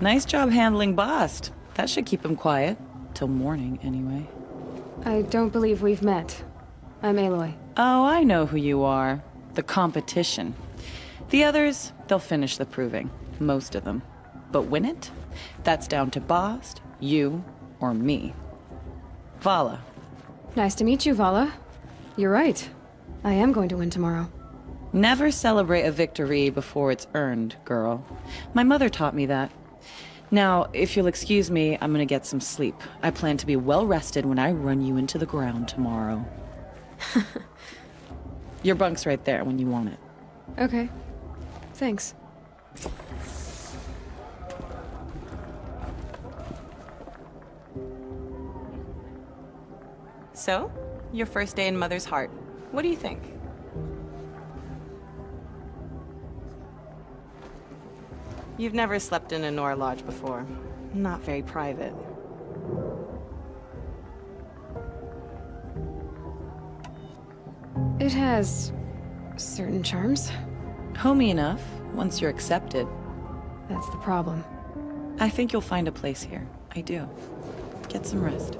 Nice job handling Bast. That should keep him quiet. Till morning, anyway. I don't believe we've met. I'm Aloy. Oh, I know who you are. The competition. The others, they'll finish the proving. Most of them. But win it? That's down to Bast, you, or me. Vala. Nice to meet you, Vala. You're right. I am going to win tomorrow. Never celebrate a victory before it's earned, girl. My mother taught me that. Now, if you'll excuse me, I'm gonna get some sleep. I plan to be well rested when I run you into the ground tomorrow. Your bunk's right there when you want it. Okay. Thanks. So, your first day in Mother's Heart. What do you think? You've never slept in a Nora lodge before. Not very private. It has certain charms. Homey enough, once you're accepted. That's the problem. I think you'll find a place here. I do. Get some rest.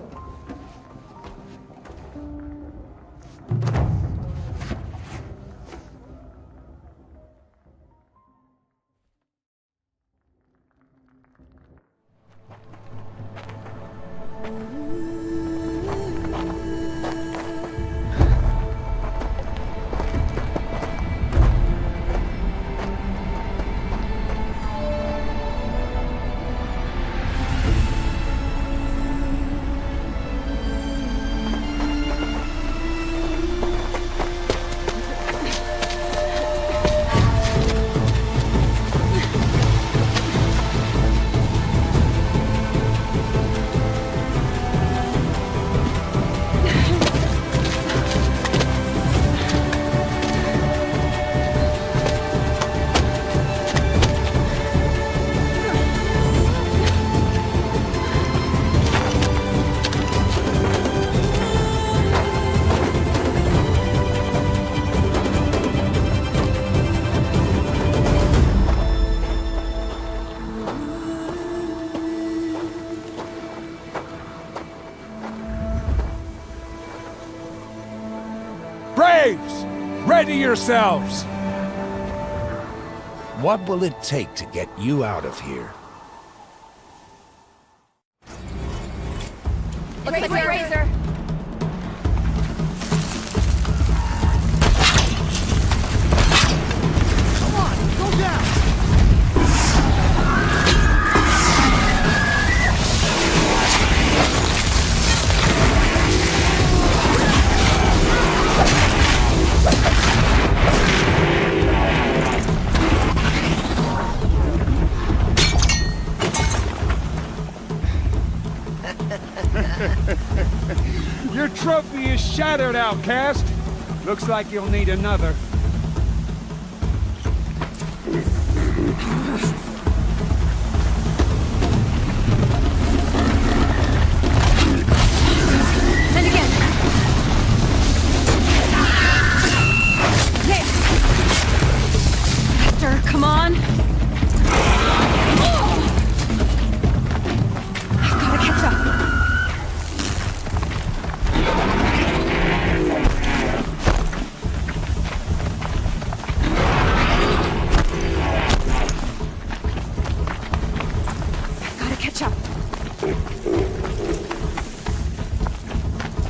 Braves! Ready yourselves! What will it take to get you out of here? Razor! Come on, go down! Your trophy is shattered, outcast. Looks like you'll need another. And again. Yeah. Faster, come on. I've gotta catch up.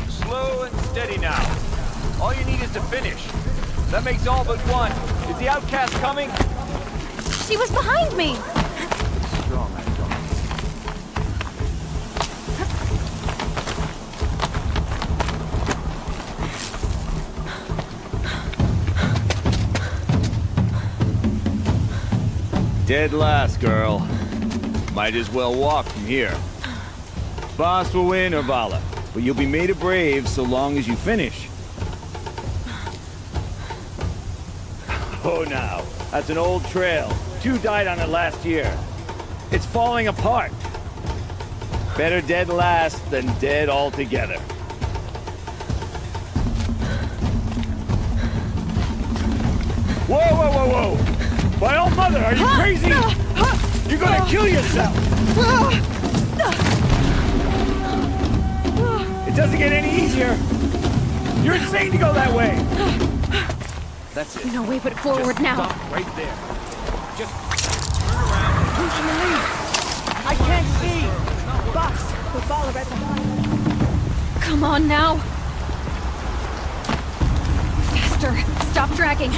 Slow and steady now. All you need is to finish. That makes all but one. Is the outcast coming? She was behind me! Strong, Dead last, girl. Might as well walk from here. Boss will win or Vala, but you'll be made a brave so long as you finish. Oh, now, that's an old trail. 2 died on it last year. It's falling apart. Better dead last than dead altogether. Whoa, whoa, whoa, whoa! My old mother, are you crazy? You're gonna kill yourself! It doesn't get any easier! You're insane to go that way! That's it. No way but forward now. Stop right there. Just turn around. Who's in the lead? I can't see! Box, with Vala right behind. Come on now. Faster. Stop dragging.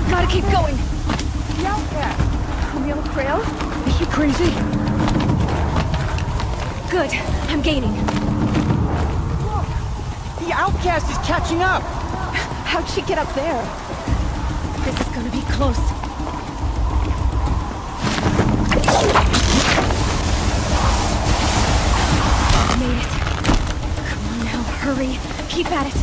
Gotta keep going. The outcast. Camille Trail? Is she crazy? Good. I'm gaining. Look! The outcast is catching up! How'd she get up there? This is gonna be close. Made it. Come on now, hurry. Keep at it.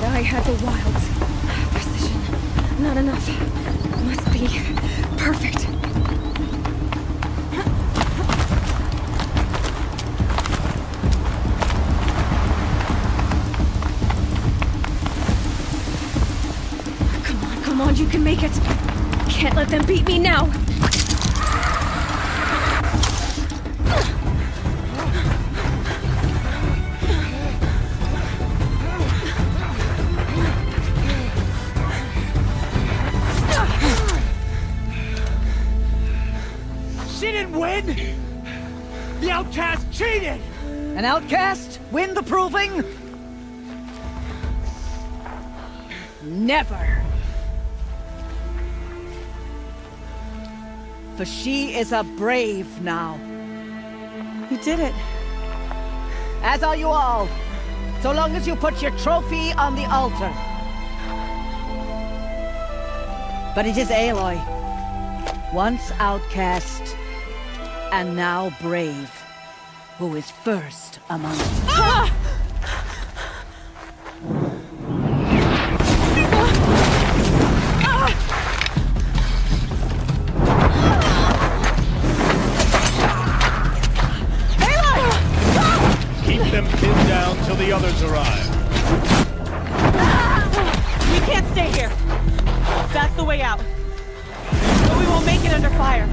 I had the wilds. Precision. Not enough. Must be perfect. Come on, you can make it. Can't let them beat me now. The outcast cheated! An outcast? Win the proving? Never. For she is a brave now. You did it. As are you all. So long as you put your trophy on the altar. But it is Aloy. Once outcast, and now brave, who is first among us. Ah! Keep them pinned down till the others arrive. We can't stay here. That's the way out. But we won't make it under fire.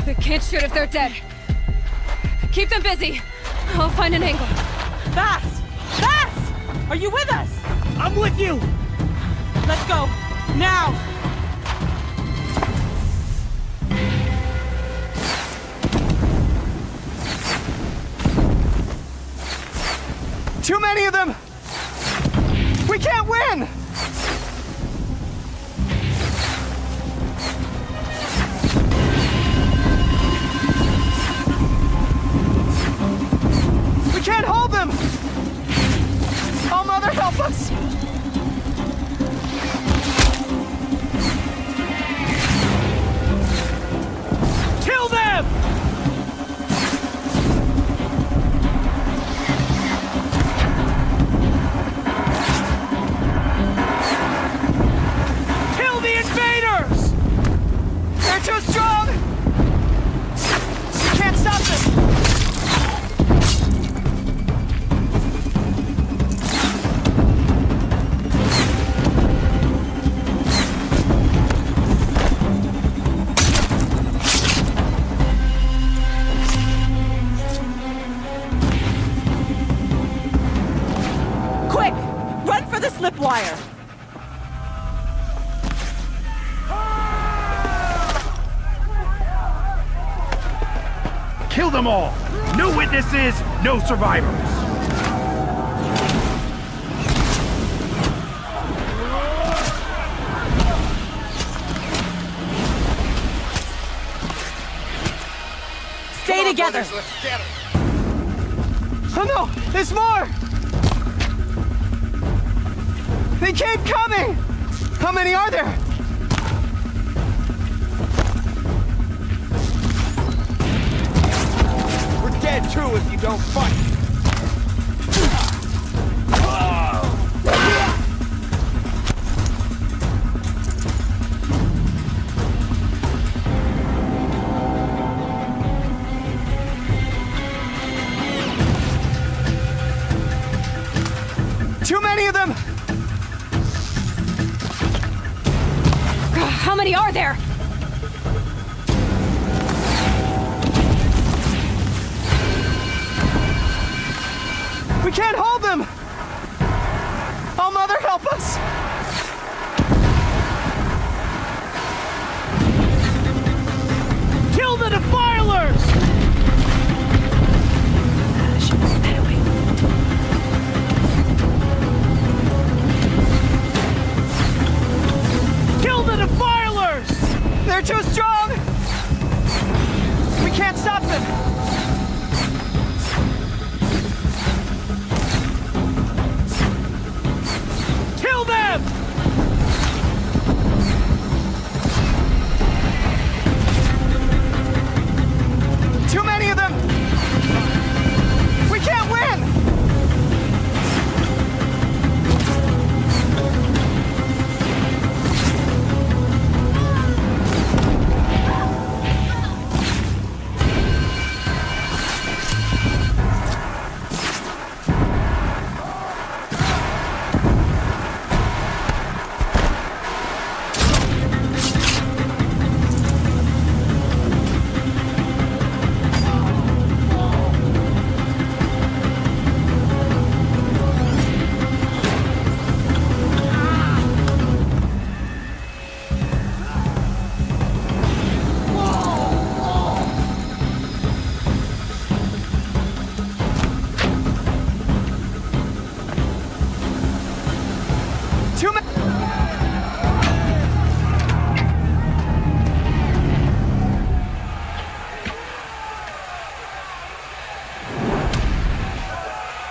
They can't shoot if they're dead. Keep them busy. I'll find an angle. Fast! Fast! Are you with us? I'm with you! Let's go. Now! Too many of them! We can't win! We can't hold them! Oh, Mother, help us! Kill them! Kill the invaders! They're too strong! We can't stop them! Quick! Run for the slip wire! Kill them all! No witnesses, no survivors! Stay together! Oh no! There's more! They keep coming! How many are there? We're dead too if you don't fight. Too many of them! How many are there? We can't hold them! Oh, Mother, help us! Kill the defilers! Kill the defilers! They're too strong! We can't stop them! Kill them! Too many of them! We can't win!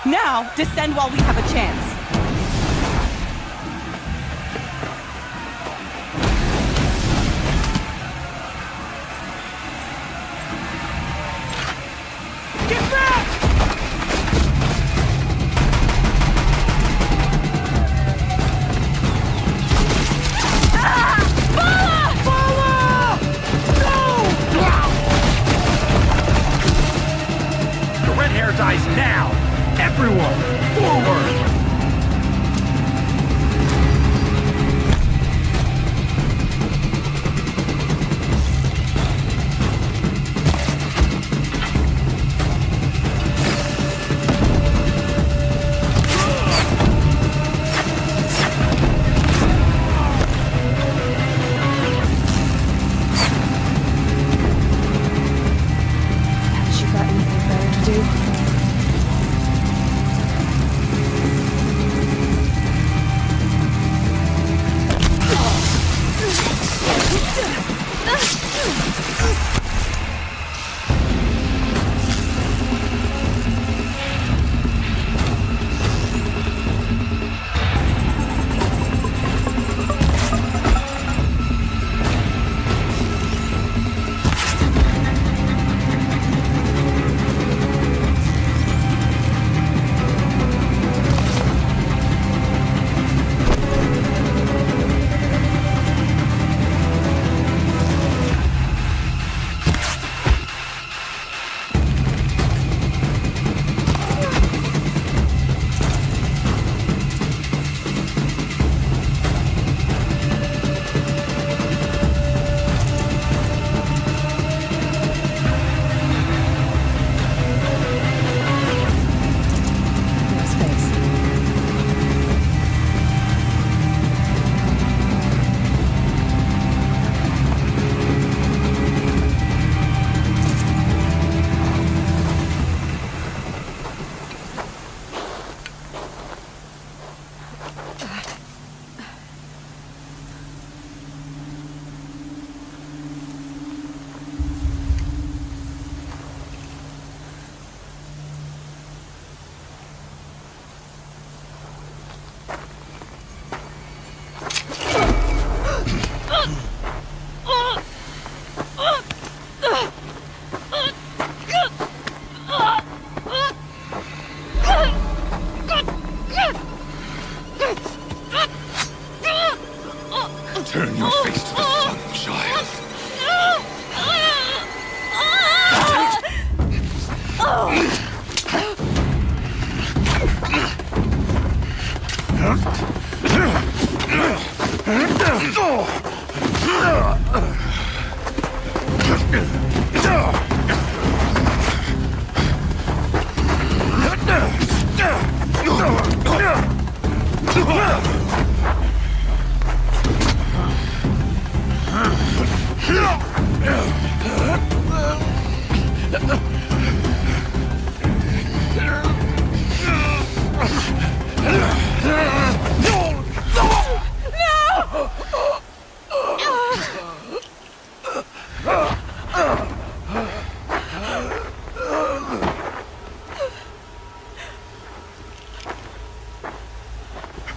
Now, descend while we have a chance. Get back! The red hair dies now! Everyone, forward! Haven't you got anything better to do?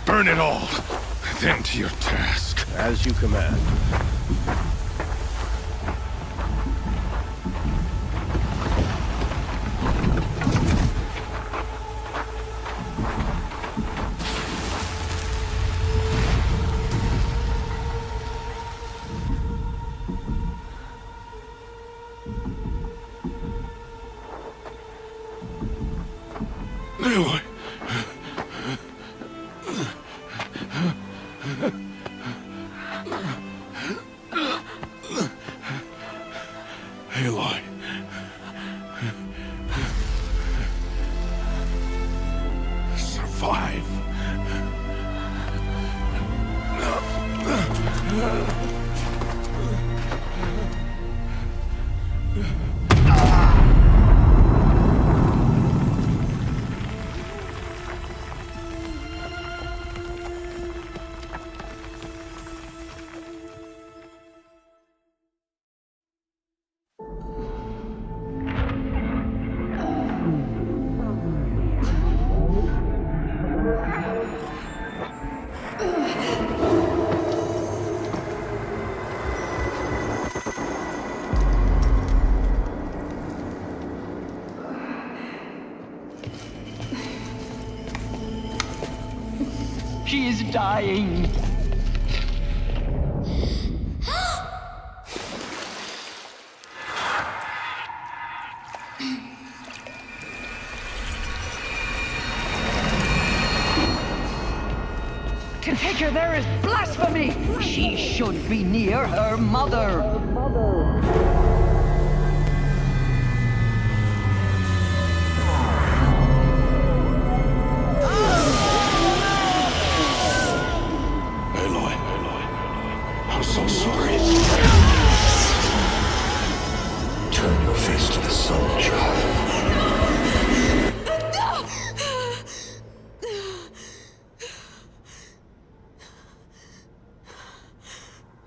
Burn it all, then to your task. As you command. Aloy. Aloy. Survive. She is dying. To take her there is blasphemy! She should be near her mother. I'm so sorry. Turn your face to the sun, child.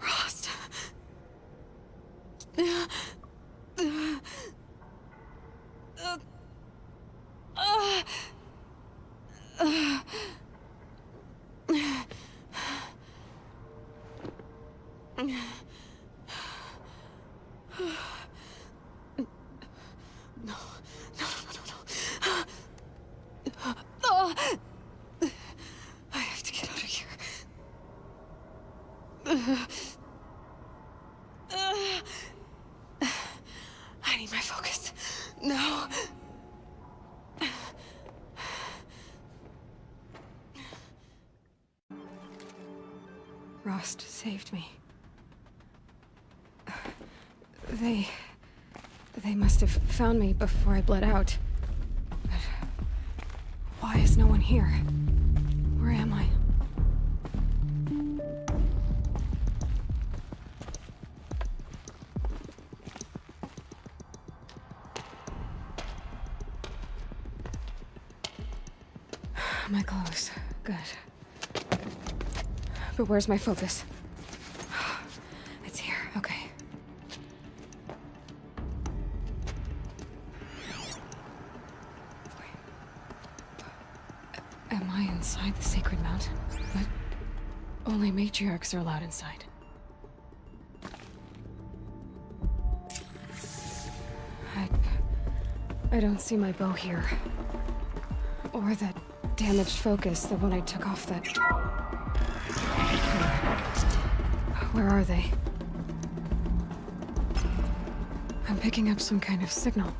Rost. I have to get out of here. I need my focus. No. Rost saved me. They must have found me before I bled out. But why is no one here? Where am I? My clothes. Good. But where's my focus? It's here. Okay. Am I inside the sacred mountain? But only matriarchs are allowed inside. I don't see my bow here. Or that damaged focus, the one I took off that... Where are they? I'm picking up some kind of signal.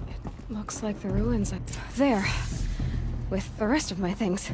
It looks like the ruins up there, with the rest of my things.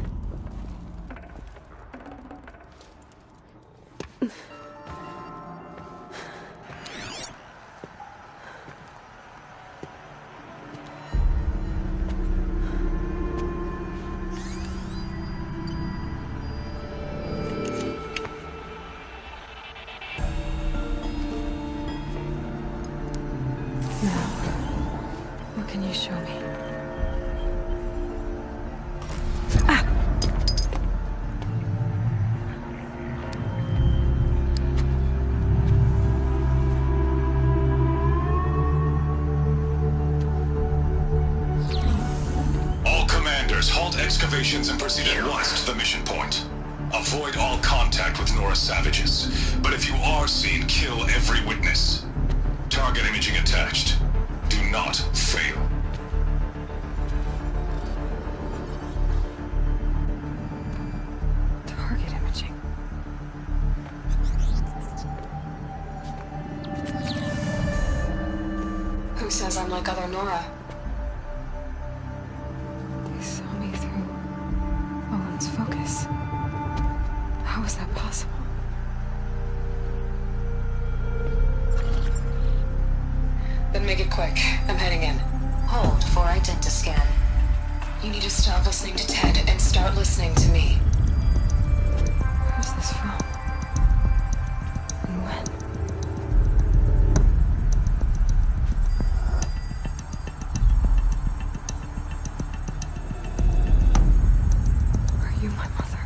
Show me. All commanders, halt excavations and proceed at once to the mission point. Avoid all contact with Nora savages, but if you are seen, kill every witness. Target imaging attached. Do not fail. Target imaging. Who says I'm like other Nora? They saw me through Owen's focus. How is that possible? Then make it quick. I'm heading in. Hold for identiscan. You need to stop listening to Ted and start listening to me. Who's this from? And when? Are you my mother?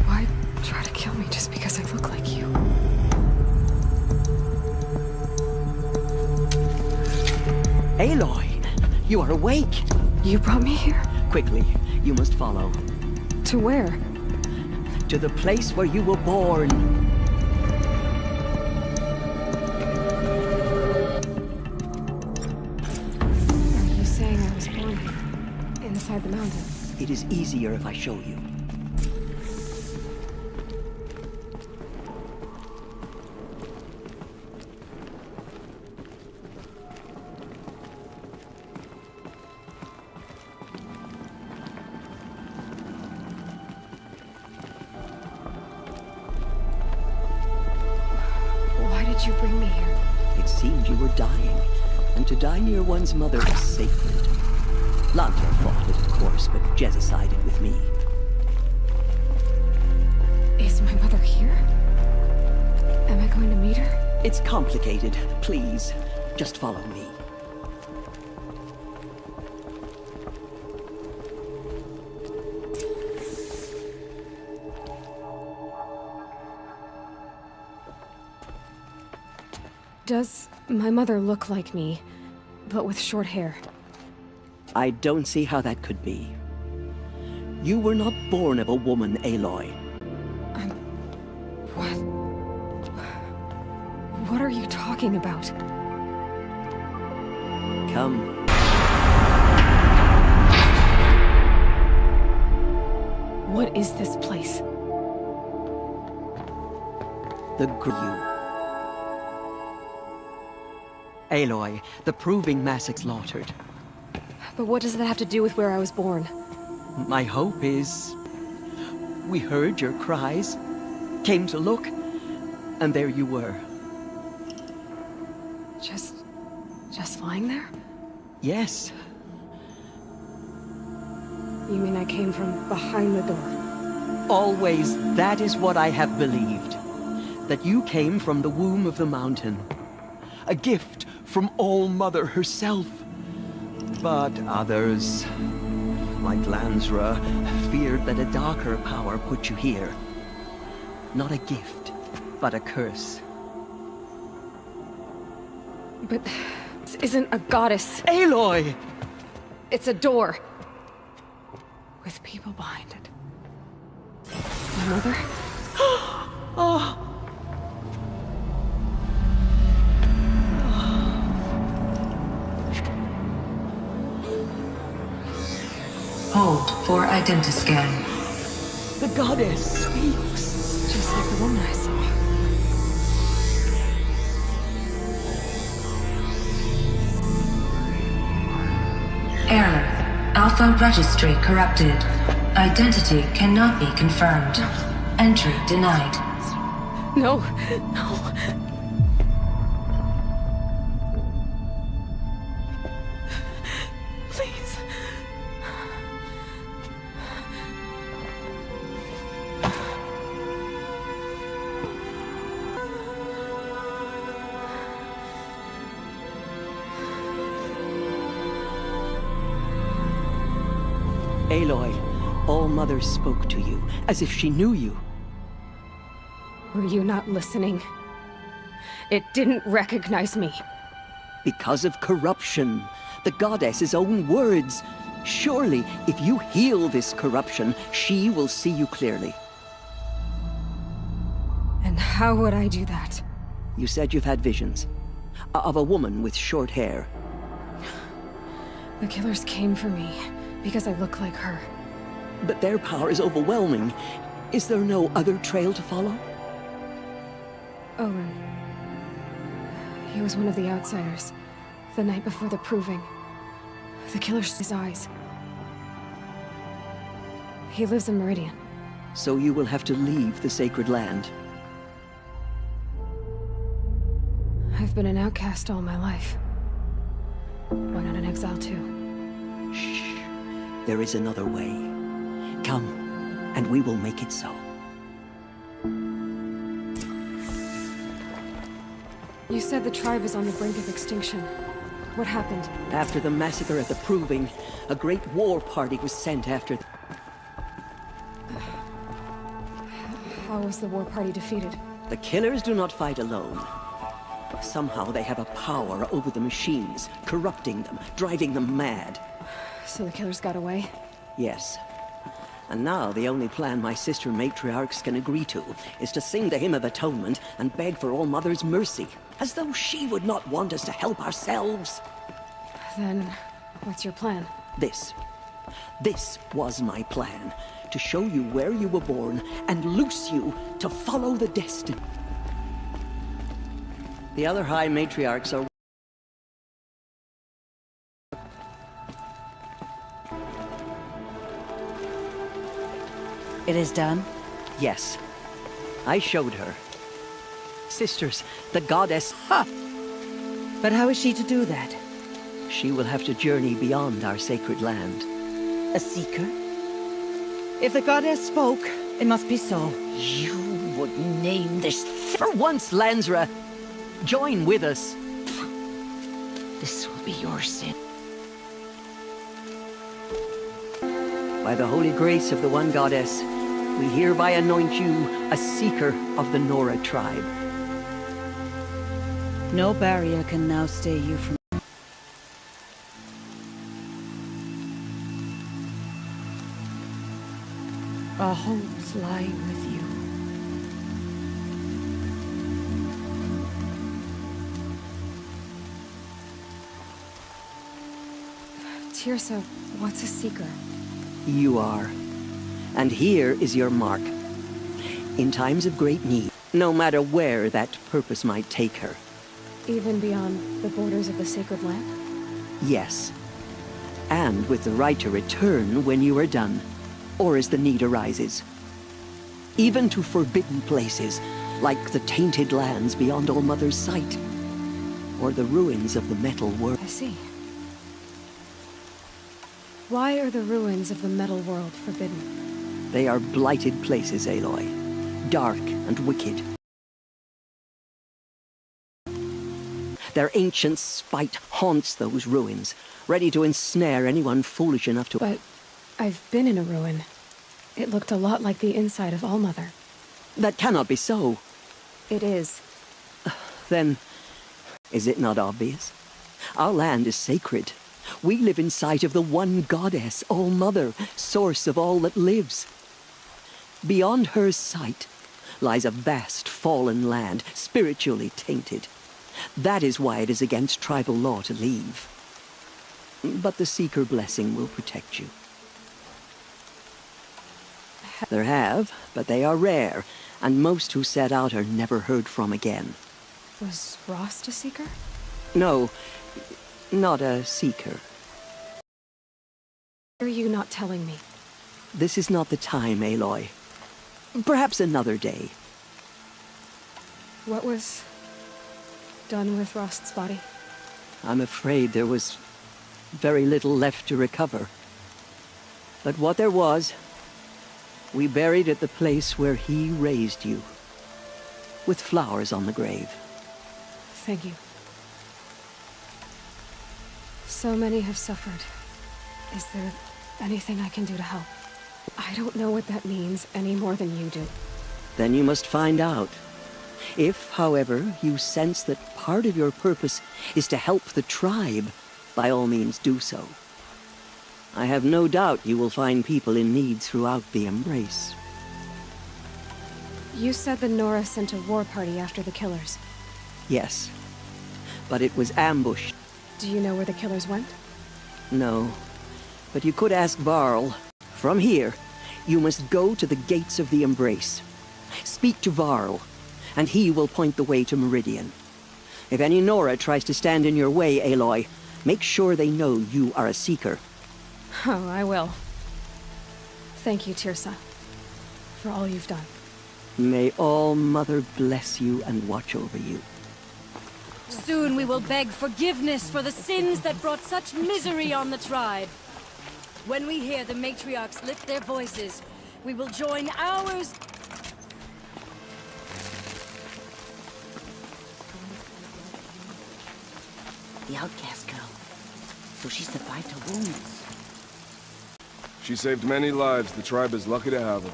Why try to kill me just because I look like you? Aloy, you are awake. You brought me here? Quickly, you must follow. To where? To the place where you were born. Are you saying I was born inside the mountain? It is easier if I show you. Why did you bring me here? It seemed you were dying, and to die near one's mother is sacred. Lanter fought it, of course, but Jezza sided with me. Is my mother here? Am I going to meet her? It's complicated. Please, just follow me. Does my mother look like me, but with short hair? I don't see how that could be. You were not born of a woman, Aloy. What? What are you talking about? Come. What is this place? The Gru. Aloy, the proving Massac slaughtered. But what does that have to do with where I was born? My hope is... we heard your cries, came to look, and there you were. Just lying there? Yes. You mean I came from behind the door? Always, that is what I have believed. That you came from the womb of the mountain. A gift from All-Mother herself. But others, like Lansra, feared that a darker power put you here. Not a gift, but a curse. But this isn't a goddess. Aloy! It's a door. With people behind it. My mother? Oh! Hold for identiscan. The goddess speaks. Just like the woman I saw. Error. Alpha registry corrupted. Identity cannot be confirmed. Entry denied. No, no. Please. Aloy, All Mother spoke to you, as if she knew you. Were you not listening? It didn't recognize me. Because of corruption. The goddess's own words. Surely, if you heal this corruption, she will see you clearly. And how would I do that? You said you've had visions. Of a woman with short hair. The killers came for me because I look like her. But their power is overwhelming. Is there no other trail to follow? Owen. He was one of the outsiders. The night before the proving. The killer's his eyes. He lives in Meridian. So you will have to leave the sacred land. I've been an outcast all my life. Why not an exile too? Shh. There is another way. Come, and we will make it so. You said the tribe is on the brink of extinction. What happened? After the massacre at the Proving, a great war party was sent after... How was the war party defeated? The killers do not fight alone. Somehow they have a power over the machines, corrupting them, driving them mad. So the killers got away? Yes. And now the only plan my sister matriarchs can agree to is to sing the Hymn of Atonement and beg for All Mother's mercy, as though she would not want us to help ourselves. Then, what's your plan? This was my plan, to show you where you were born and loose you to follow the destiny. The other High Matriarchs are... It is done? Yes. I showed her. Sisters, the goddess... Ha! But how is she to do that? She will have to journey beyond our sacred land. A seeker? If the goddess spoke, it must be so. You would name this... For once, Lansra! Join with us. This will be your sin. By the holy grace of the one goddess, we hereby anoint you a seeker of the Nora tribe. No barrier can now stay you from... Our hopes lie with you. Tirsa, what's a seeker? You are. And here is your mark. In times of great need, no matter where that purpose might take her. Even beyond the borders of the sacred land? Yes. And with the right to return when you are done, or as the need arises. Even to forbidden places, like the tainted lands beyond All Mother's sight, or the ruins of the metal world. I see. Why are the ruins of the metal world forbidden? They are blighted places, Aloy. Dark and wicked. Their ancient spite haunts those ruins, ready to ensnare anyone foolish enough to... But I've been in a ruin. It looked a lot like the inside of Allmother. That cannot be so. It is. Then, is it not obvious? Our land is sacred. We live in sight of the one goddess, All-Mother, source of all that lives. Beyond her sight lies a vast fallen land, spiritually tainted. That is why it is against tribal law to leave. But the Seeker blessing will protect you. There have, but they are rare, and most who set out are never heard from again. Was Rost a Seeker? No, not a Seeker. Why are you not telling me? This is not the time, Aloy. Perhaps another day. What was done with Rost's body? I'm afraid there was very little left to recover. But what there was, we buried at the place where he raised you, with flowers on the grave. Thank you. So many have suffered. Is there Anything I can do to help. I don't know what that means any more than you do. Then you must find out. If, however, you sense that part of your purpose is to help the tribe, by all means do so. I have no doubt you will find people in need throughout the Embrace. You said the Nora sent a war party after the killers. Yes, but it was ambushed. Do you know where the killers went? No, but you could ask Varl. From here, you must go to the gates of the Embrace. Speak to Varl, and he will point the way to Meridian. If any Nora tries to stand in your way, Aloy, make sure they know you are a Seeker. Oh, I will. Thank you, Tirsa, for all you've done. May All Mother bless you and watch over you. Soon we will beg forgiveness for the sins that brought such misery on the tribe. When we hear the matriarchs lift their voices, we will join ours. The outcast girl. So she survived her wounds. She saved many lives. The tribe is lucky to have her.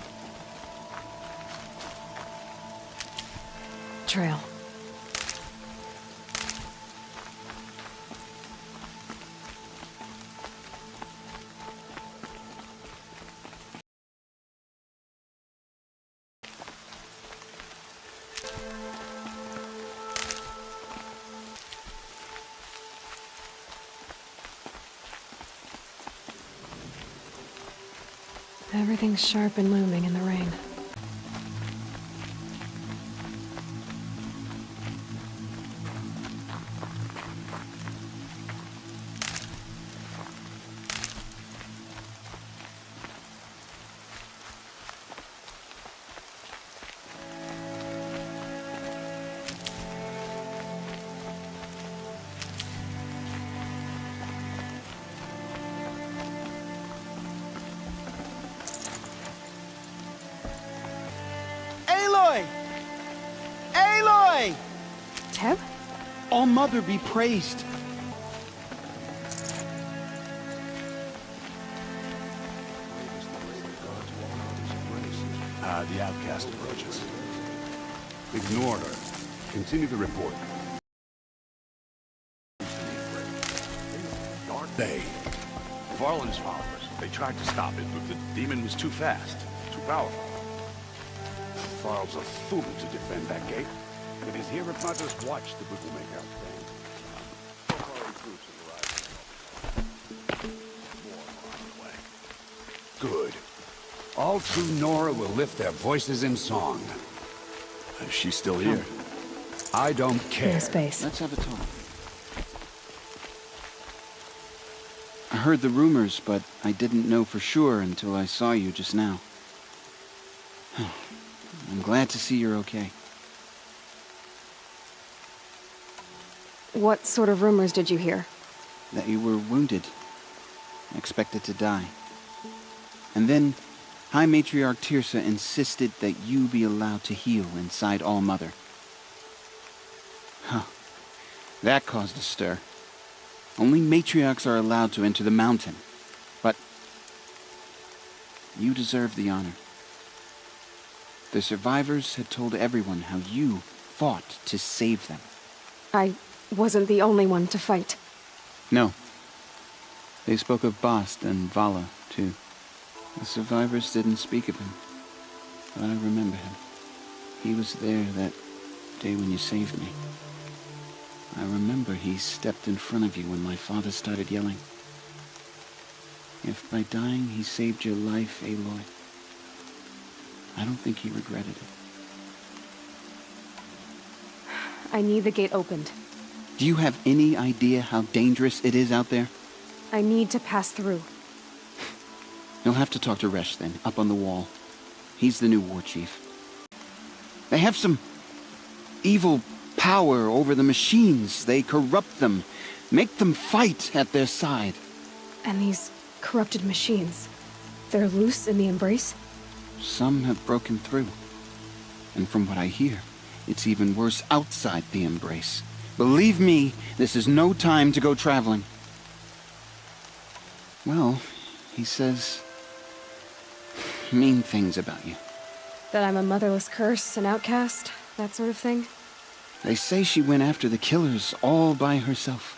Trail. Everything's sharp and looming in the rain. Aloy! Aloy! Teb? All Mother be praised. The outcast approaches. Ignore her. Continue the report. They. Varlin's followers. They tried to stop it, but the demon was too fast, too powerful. Varl's a fool to defend that gate. It is here at Mother's watch that we will make our stand. Good. All true Nora will lift their voices in song. She's still here. I don't care. Space. Let's have a talk. I heard the rumors, but I didn't know for sure until I saw you just now. I'm glad to see you're okay. What sort of rumors did you hear? That you were wounded. Expected to die. And then, High Matriarch Tirsa insisted that you be allowed to heal inside All Mother. Huh. That caused a stir. Only matriarchs are allowed to enter the mountain. But you deserve the honor. The survivors had told everyone how you fought to save them. I wasn't the only one to fight. No. They spoke of Bast and Vala, too. The survivors didn't speak of him, but I remember him. He was there that day when you saved me. I remember he stepped in front of you when my father started yelling. If by dying he saved your life, Aloy, I don't think he regretted it. I need the gate opened. Do you have any idea how dangerous it is out there? I need to pass through. You'll have to talk to Resh then, up on the wall. He's the new war chief. They have some evil power over the machines. They corrupt them, make them fight at their side. And these corrupted machines, they're loose in the Embrace? Some have broken through. And from what I hear, it's even worse outside the Embrace. Believe me, this is no time to go traveling. Well, He says mean things about you. That I'm a motherless curse, an outcast, that sort of thing? They say she went after the killers all by herself.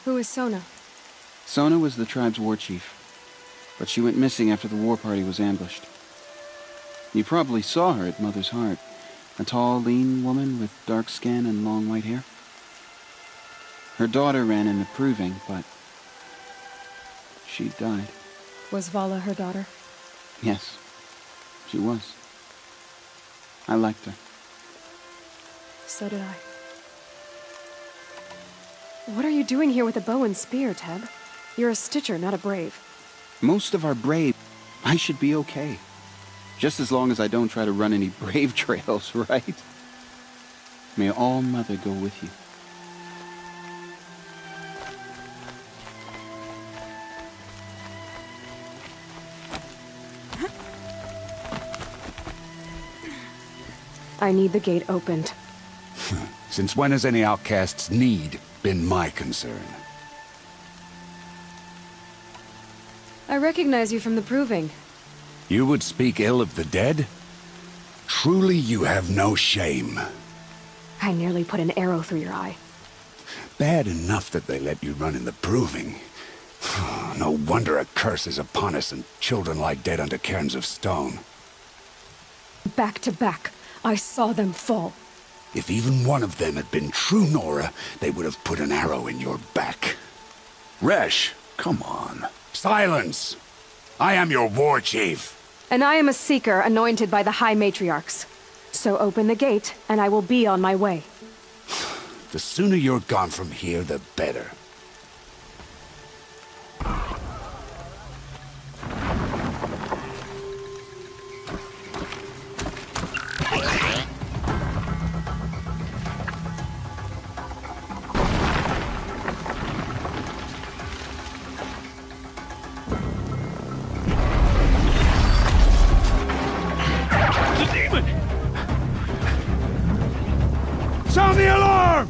Who is Sona? Sona was the tribe's war chief, but she went missing after the war party was ambushed. You probably saw her at Mother's Heart. A tall, lean woman with dark skin and long white hair. Her daughter ran in the proving, but she died. Was Vala her daughter? Yes, she was. I liked her. So did I. What are you doing here with a bow and spear, Teb? You're a Stitcher, not a Brave. Most of our brave. I should be okay. Just as long as I don't try to run any brave trails, right? May All Mother go with you. I need the gate opened. Since when has any outcast's need been my concern? I recognize you from the proving. You would speak ill of the dead? Truly you have no shame. I nearly put an arrow through your eye. Bad enough that they let you run in the proving. No wonder a curse is upon us and children lie dead under cairns of stone. Back to back, I saw them fall. If even one of them had been true Nora, they would have put an arrow in your back. Resh, come on. Silence! I am your war chief. And I am a seeker anointed by the High Matriarchs. So open the gate, and I will be on my way. The sooner you're gone from here, the better. Sound the alarm!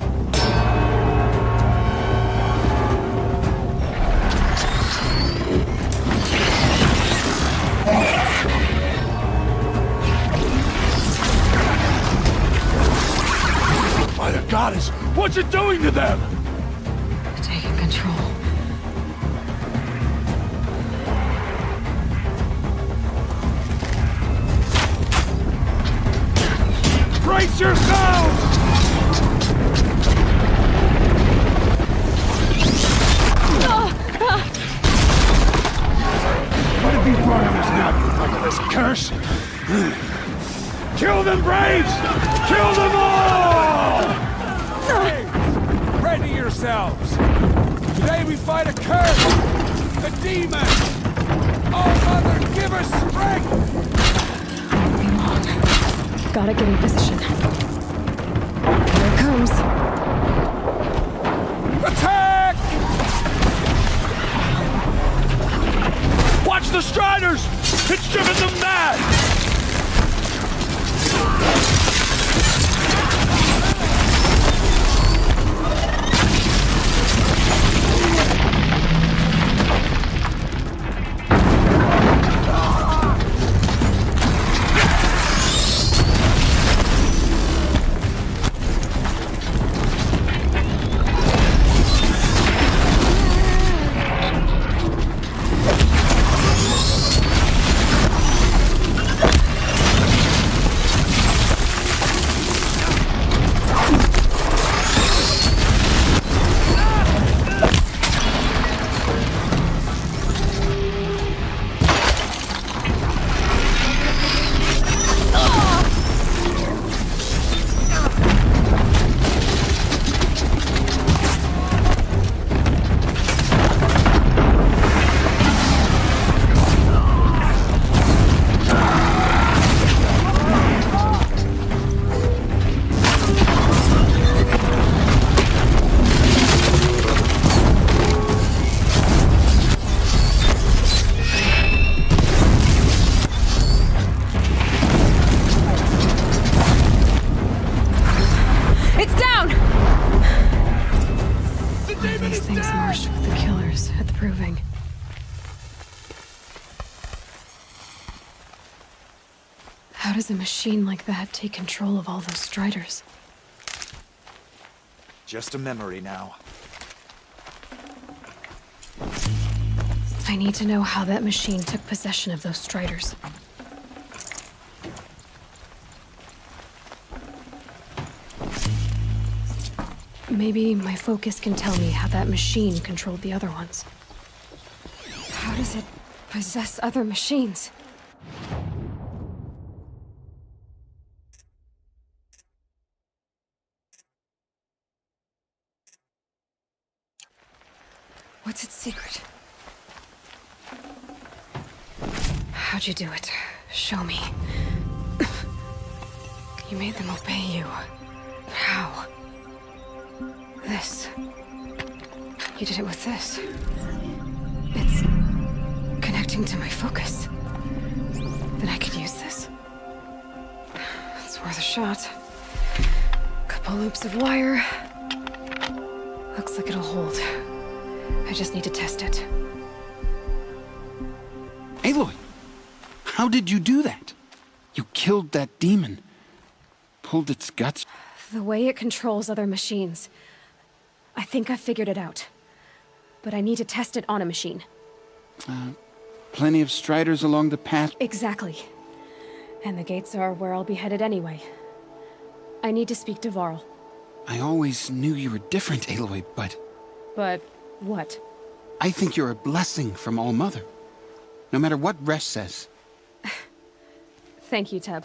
By the goddess, what's it doing to them? Taking control. Brace yourselves! What have you brought on us now, you motherless curse? Kill them, Braves! Kill them all! Hey, ready yourselves! Today we fight a curse! The demon! Oh, Mother, give us strength! Be long. Gotta get in position. Here it comes. Attack! Watch the Striders! It's driven them mad! These things marched with the killers at the proving. How does a machine like that take control of all those Striders? Just a memory now. I need to know how that machine took possession of those Striders. Maybe my focus can tell me how that machine controlled the other ones. How does it possess other machines? What's its secret? How'd you do it? Show me. You made them obey you. How? This. You did it with this. It's connecting to my focus. Then I could use this. It's worth a shot. Couple loops of wire. Looks like it'll hold. I just need to test it. Aloy! How did you do that? You killed that demon. Pulled its guts. The way it controls other machines. I think I've figured it out. But I need to test it on a machine. Plenty of Striders along the path. Exactly. And the gates are where I'll be headed anyway. I need to speak to Varl. I always knew you were different, Aloy, but... But what? I think you're a blessing from All-Mother. No matter what Resh says. Thank you, Teb.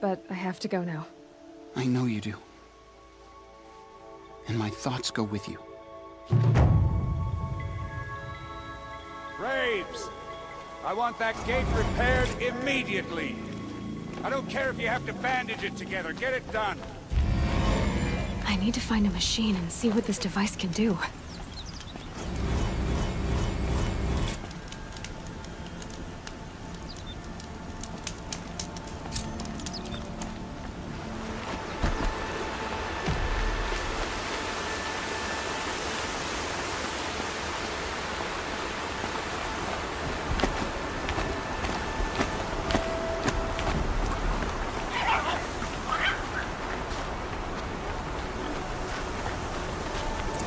But I have to go now. I know you do. And my thoughts go with you. Braves! I want that gate repaired immediately. I don't care if you have to bandage it together. Get it done. I need to find a machine and see what this device can do.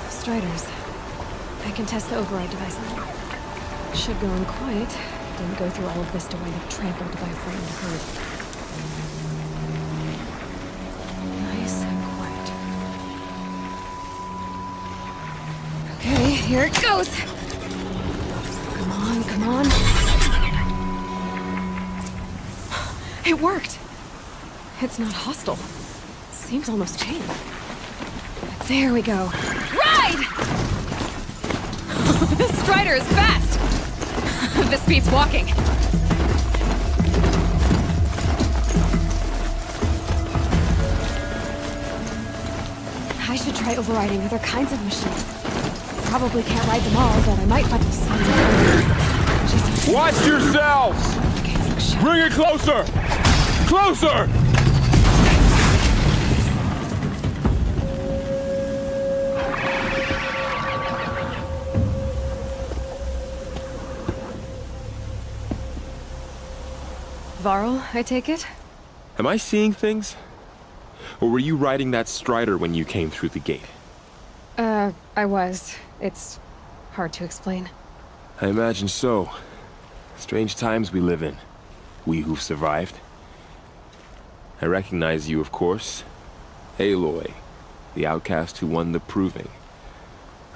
Striders. I can test the override device on them. Should go in quiet. Didn't go through all of this to wind up trampled by a frightened herd. Nice and quiet. Okay, here it goes! Come on, come on. It worked! It's not hostile. Seems almost tame. There we go. Ride! This Strider is fast! This beats walking. I should try overriding other kinds of machines. Probably can't ride them all, but I might find some. Watch yourselves! Bring it closer! Closer! Varl, I take it? Am I seeing things? Or were you riding that Strider when you came through the gate? I was. It's hard to explain. I imagine so. Strange times we live in. We who've survived. I recognize you, of course. Aloy, the outcast who won the proving.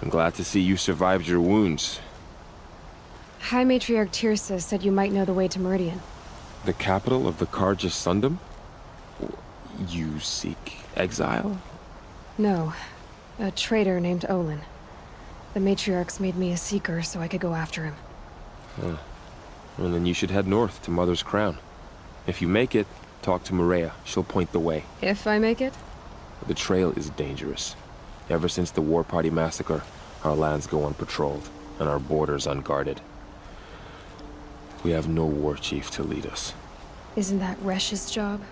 I'm glad to see you survived your wounds. High Matriarch Tirsa said you might know the way to Meridian. The capital of the Carja Sundom? You seek exile? No. A traitor named Olin. The Matriarchs made me a seeker so I could go after him. Huh. Well, then you should head north to Mother's Crown. If you make it, talk to Maria. She'll point the way. If I make it? The trail is dangerous. Ever since the War Party massacre, our lands go unpatrolled, and our borders unguarded. We have no war chief to lead us. Isn't that Resh's job?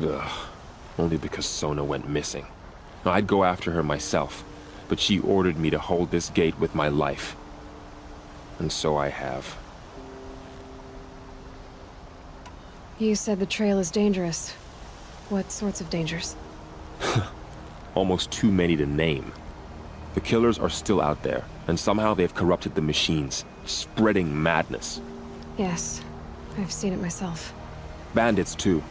Ugh. Only because Sona went missing. I'd go after her myself, but she ordered me to hold this gate with my life. And so I have. You said the trail is dangerous. What sorts of dangers? Almost too many to name. The killers are still out there, and somehow they've corrupted the machines, spreading madness. Yes, I've seen it myself. Bandits, too.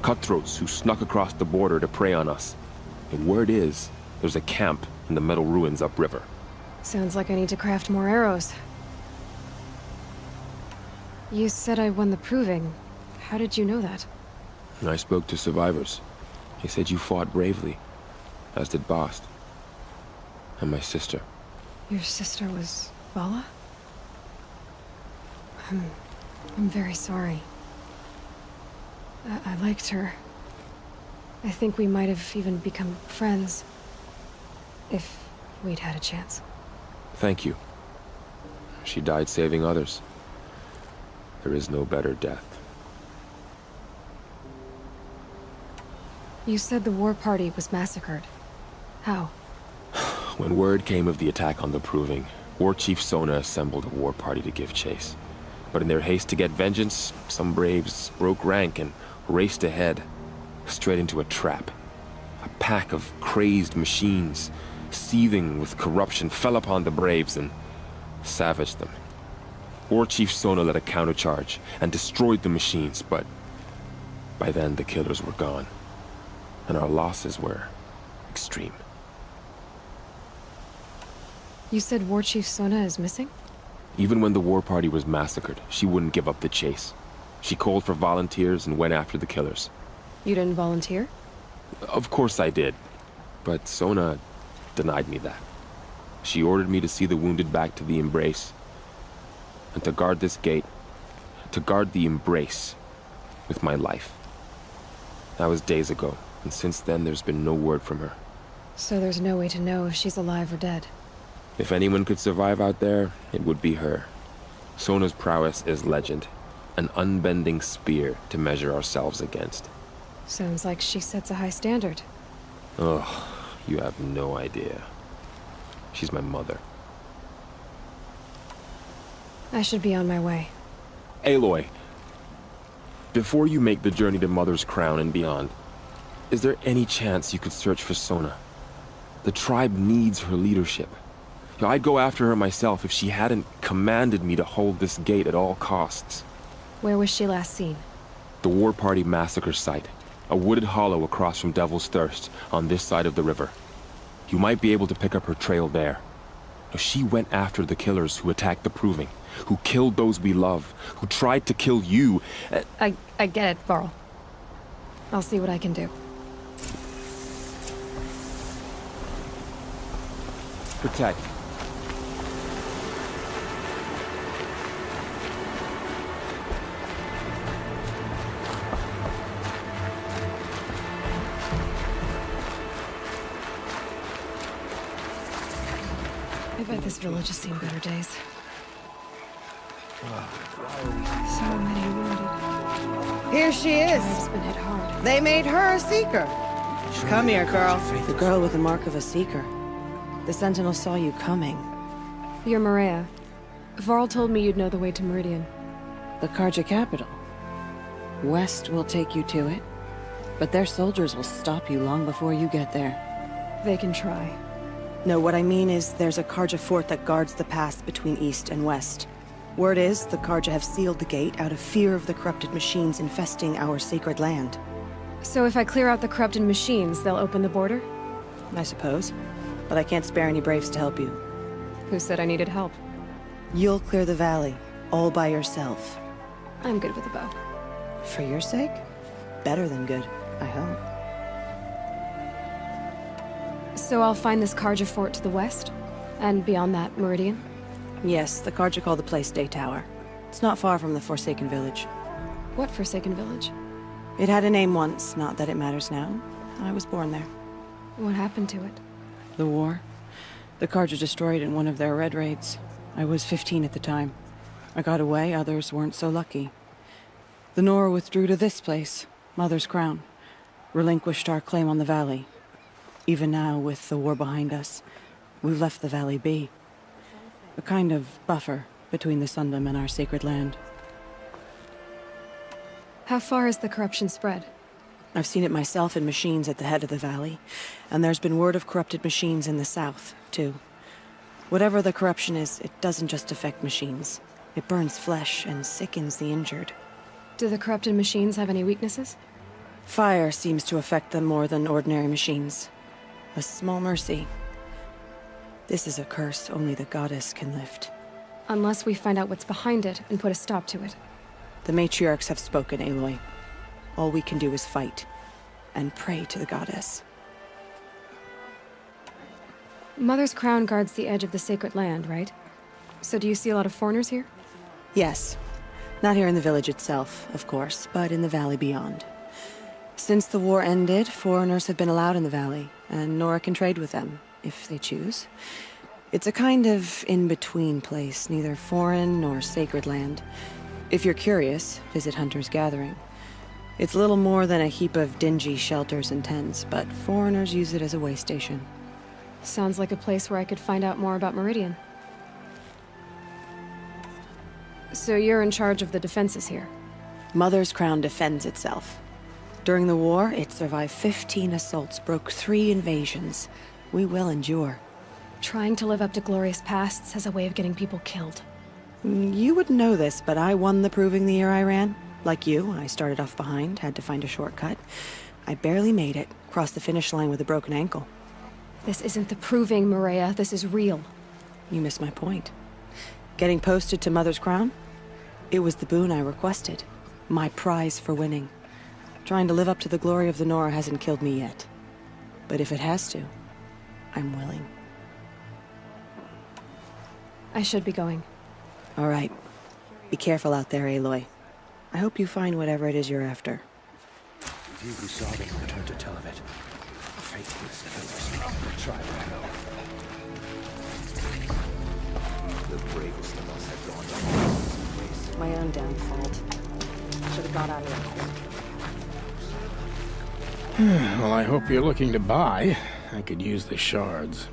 Cutthroats who snuck across the border to prey on us. And word is, there's a camp in the metal ruins upriver. Sounds like I need to craft more arrows. You said I won the proving. How did you know that? I spoke to survivors. They said you fought bravely, as did Bast. And my sister. Your sister was Vala? I'm very sorry. I liked her. I think we might have even become friends. If we'd had a chance. Thank you. She died saving others. There is no better death. You said the war party was massacred. How? When word came of the attack on the Proving, War Chief Sona assembled a war party to give chase. But in their haste to get vengeance, some braves broke rank and raced ahead, straight into a trap. A pack of crazed machines, seething with corruption, fell upon the braves and savaged them. War Chief Sona led a countercharge and destroyed the machines, but by then the killers were gone, and our losses were extreme. You said War Chief Sona is missing? Even when the war party was massacred, she wouldn't give up the chase. She called for volunteers and went after the killers. You didn't volunteer? Of course I did, but Sona denied me that. She ordered me to see the wounded back to the Embrace, and to guard this gate, to guard the Embrace with my life. That was days ago, and since then there's been no word from her. So there's no way to know if she's alive or dead. If anyone could survive out there, it would be her. Sona's prowess is legend, an unbending spear to measure ourselves against. Sounds like she sets a high standard. Ugh, you have no idea. She's my mother. I should be on my way. Aloy, before you make the journey to Mother's Crown and beyond, is there any chance you could search for Sona? The tribe needs her leadership. I'd go after her myself if she hadn't commanded me to hold this gate at all costs. Where was she last seen? The war party massacre site. A wooded hollow across from Devil's Thirst, on this side of the river. You might be able to pick up her trail there. She went after the killers who attacked the Proving, who killed those we love, who tried to kill you. I get it, Varl. I'll see what I can do. Protect. I bet this village has seen better days. So many wounded. Here she is. Tribe's been hit hard. They made her a seeker. Come here, girl. The girl with the mark of a seeker. The Sentinel saw you coming. You're Maria. Varl told me you'd know the way to Meridian. The Karja capital. West will take you to it, but their soldiers will stop you long before you get there. They can try. No, what I mean is there's a Karja fort that guards the pass between east and west. Word is the Karja have sealed the gate out of fear of the corrupted machines infesting our sacred land. So if I clear out the corrupted machines, they'll open the border? I suppose. But I can't spare any braves to help you. Who said I needed help? You'll clear the valley, all by yourself. I'm good with a bow. For your sake? Better than good, I hope. So I'll find this Karja fort to the west? And beyond that, Meridian? Yes, the Karja call the place Day Tower. It's not far from the Forsaken Village. What Forsaken Village? It had a name once, not that it matters now. I was born there. What happened to it? The war. The Karja destroyed in one of their red raids. I was 15 at the time. I got away, others weren't so lucky. The Nora withdrew to this place, Mother's Crown. Relinquished our claim on the valley. Even now, with the war behind us, we've left the valley be. A kind of buffer between the Sundom and our sacred land. How far has the corruption spread? I've seen it myself in machines at the head of the valley, and there's been word of corrupted machines in the south, too. Whatever the corruption is, it doesn't just affect machines. It burns flesh and sickens the injured. Do the corrupted machines have any weaknesses? Fire seems to affect them more than ordinary machines. A small mercy. This is a curse only the goddess can lift. Unless we find out what's behind it and put a stop to it. The matriarchs have spoken, Aloy. All we can do is fight, and pray to the goddess. Mother's crown guards the edge of the sacred land, right? So do you see a lot of foreigners here? Yes. Not here in the village itself, of course, but in the valley beyond. Since the war ended, foreigners have been allowed in the valley, and Nora can trade with them, if they choose. It's a kind of in-between place, neither foreign nor sacred land. If you're curious, visit Hunter's Gathering. It's little more than a heap of dingy shelters and tents, but foreigners use it as a way station. Sounds like a place where I could find out more about Meridian. So you're in charge of the defenses here? Mother's crown defends itself. During the war, it survived 15 assaults, broke 3 invasions. We will endure. Trying to live up to glorious pasts has a way of getting people killed. You wouldn't know this, but I won the proving the year I ran. Like you, I started off behind, had to find a shortcut. I barely made it, crossed the finish line with a broken ankle. This isn't the proving, Maria. This is real. You missed my point. Getting posted to Mother's Crown? It was the boon I requested. My prize for winning. Trying to live up to the glory of the Nora hasn't killed me yet. But if it has to, I'm willing. I should be going. All right. Be careful out there, Aloy. I hope you find whatever it is you're after. Few who saw them returned to tell of it. Faithless the tribe to know. The bravest of us have gone down this place. My own damn fault. Should have got out of there. Well, I hope you're looking to buy. I could use the shards.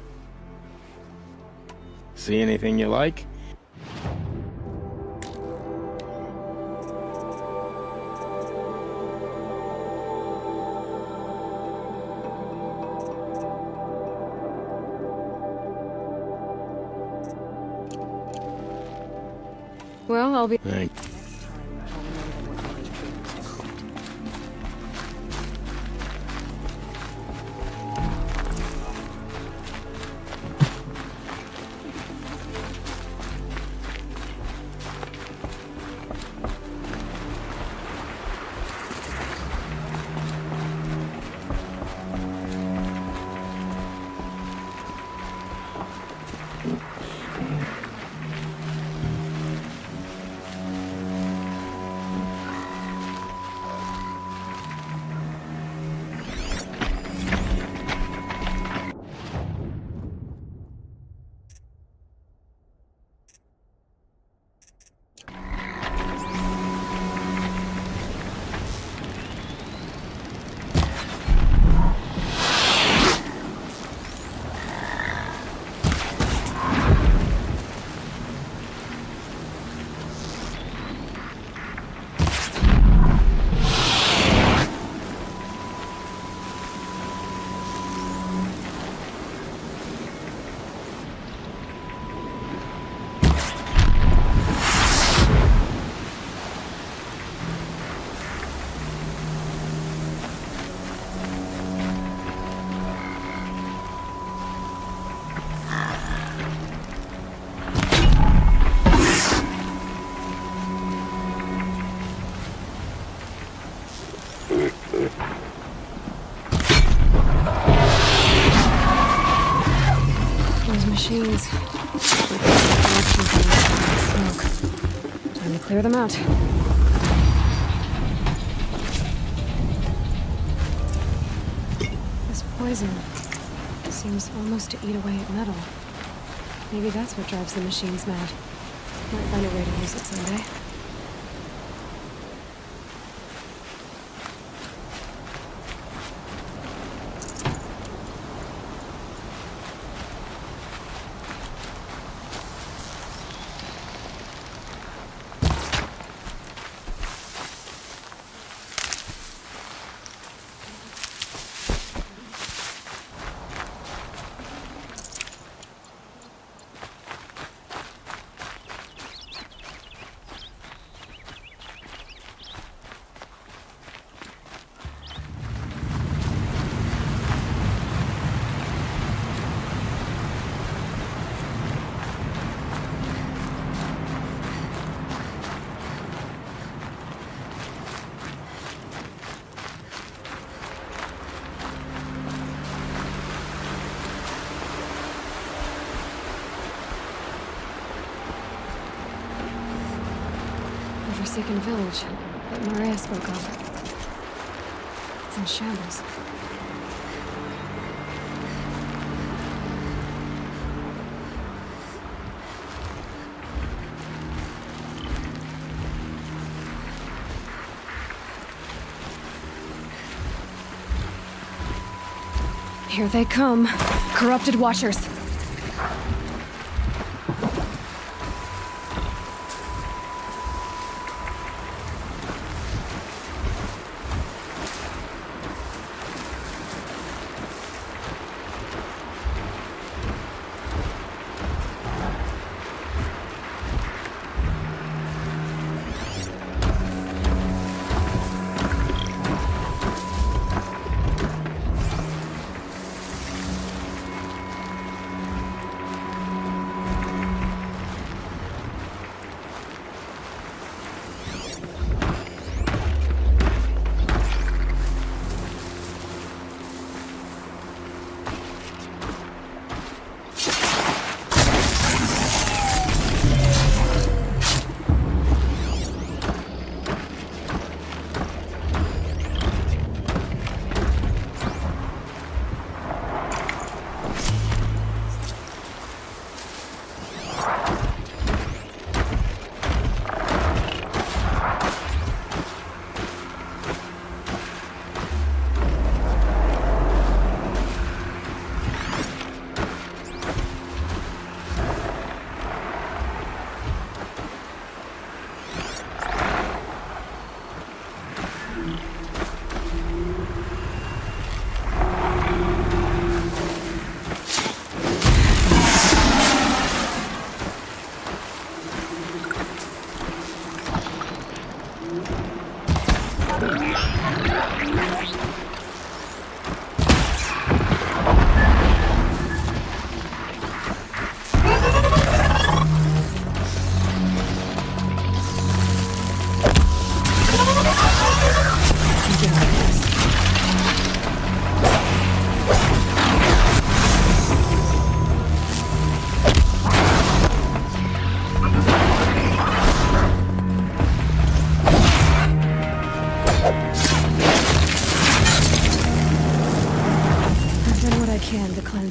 See anything you like? Well, I'll be... Thanks. Machines. Smoke. Time to clear them out. This poison seems almost to eat away at metal. Maybe that's what drives the machines mad. Might find a way to use it someday. Forsaken village that Maria spoke of. It's in shambles. Here they come. Corrupted Watchers.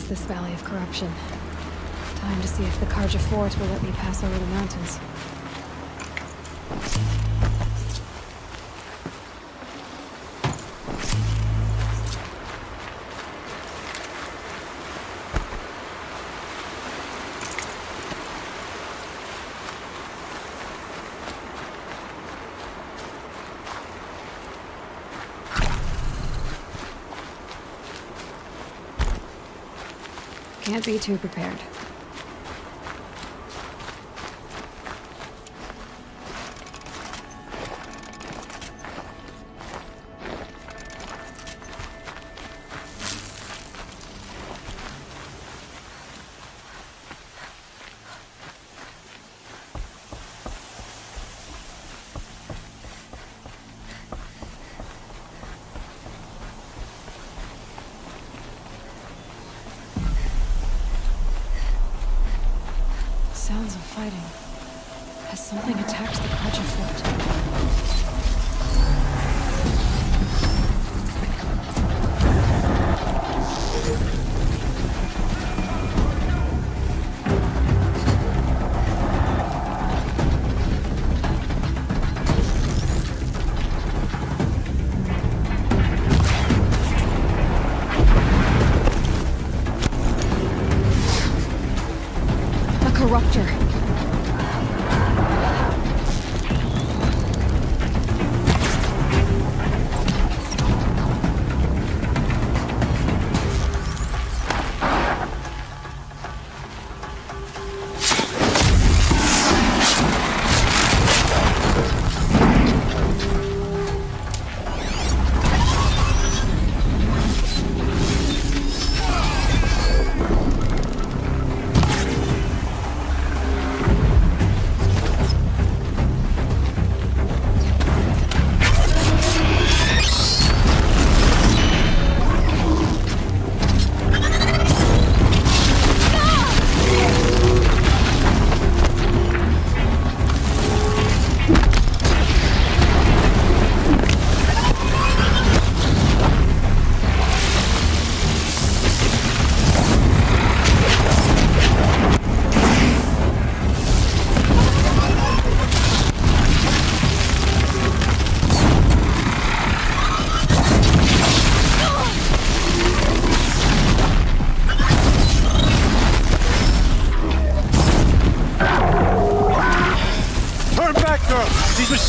This valley of corruption. Time to see if the Karja fort will let me pass over the mountains. Can't be too prepared. Sounds of fighting. Has something attacked the Karja fort? A corruptor.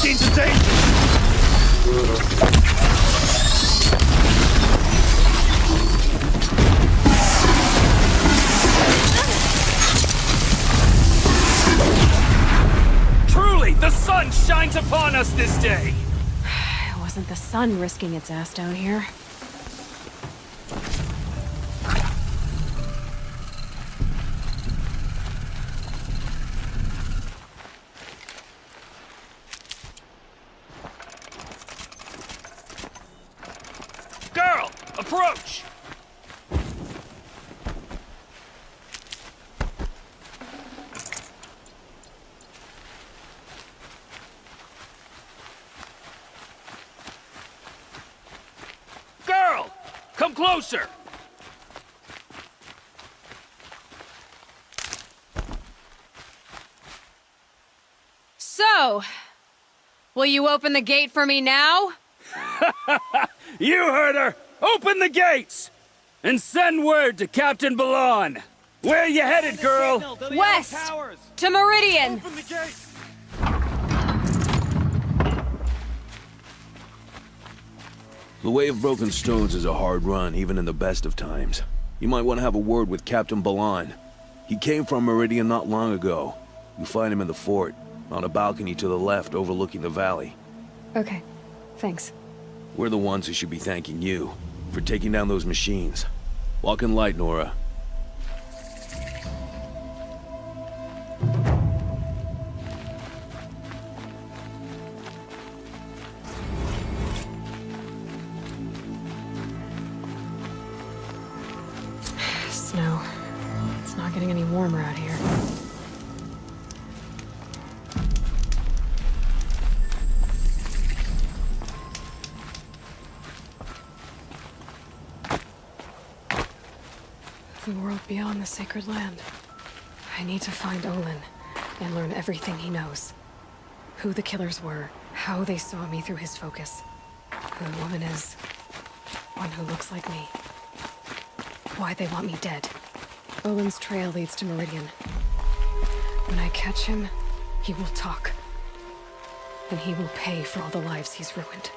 into danger! Truly, the sun shines upon us this day! It wasn't the sun risking its ass down here. Girl, approach! Girl, come closer! So, will you open the gate for me now? You heard her! Open the gates! And send word to Captain Balan! Where you headed, girl? West! To Meridian! The Way of Broken Stones is a hard run, even in the best of times. You might want to have a word with Captain Balan. He came from Meridian not long ago. You find him in the fort, on a balcony to the left overlooking the valley. Okay, thanks. We're the ones who should be thanking you for taking down those machines. Walk in light, Nora. Snow. It's not getting any warmer out here. The world beyond the sacred land. I need to find Olin and learn everything he knows. Who the killers were, how they saw me through his focus, who the woman is, one who looks like me, why they want me dead. Olin's trail leads to Meridian. When I catch him, he will talk. And he will pay for all the lives he's ruined.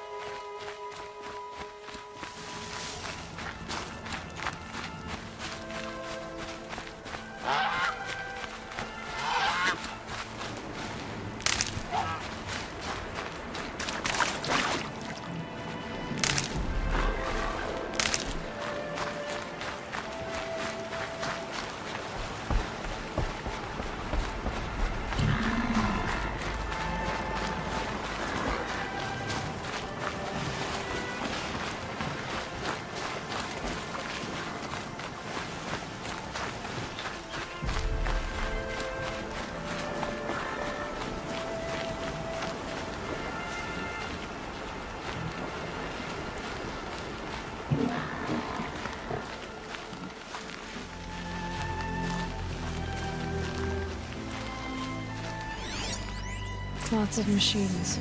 Lots of machines.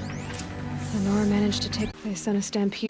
The Nora managed to take... They sent a stampede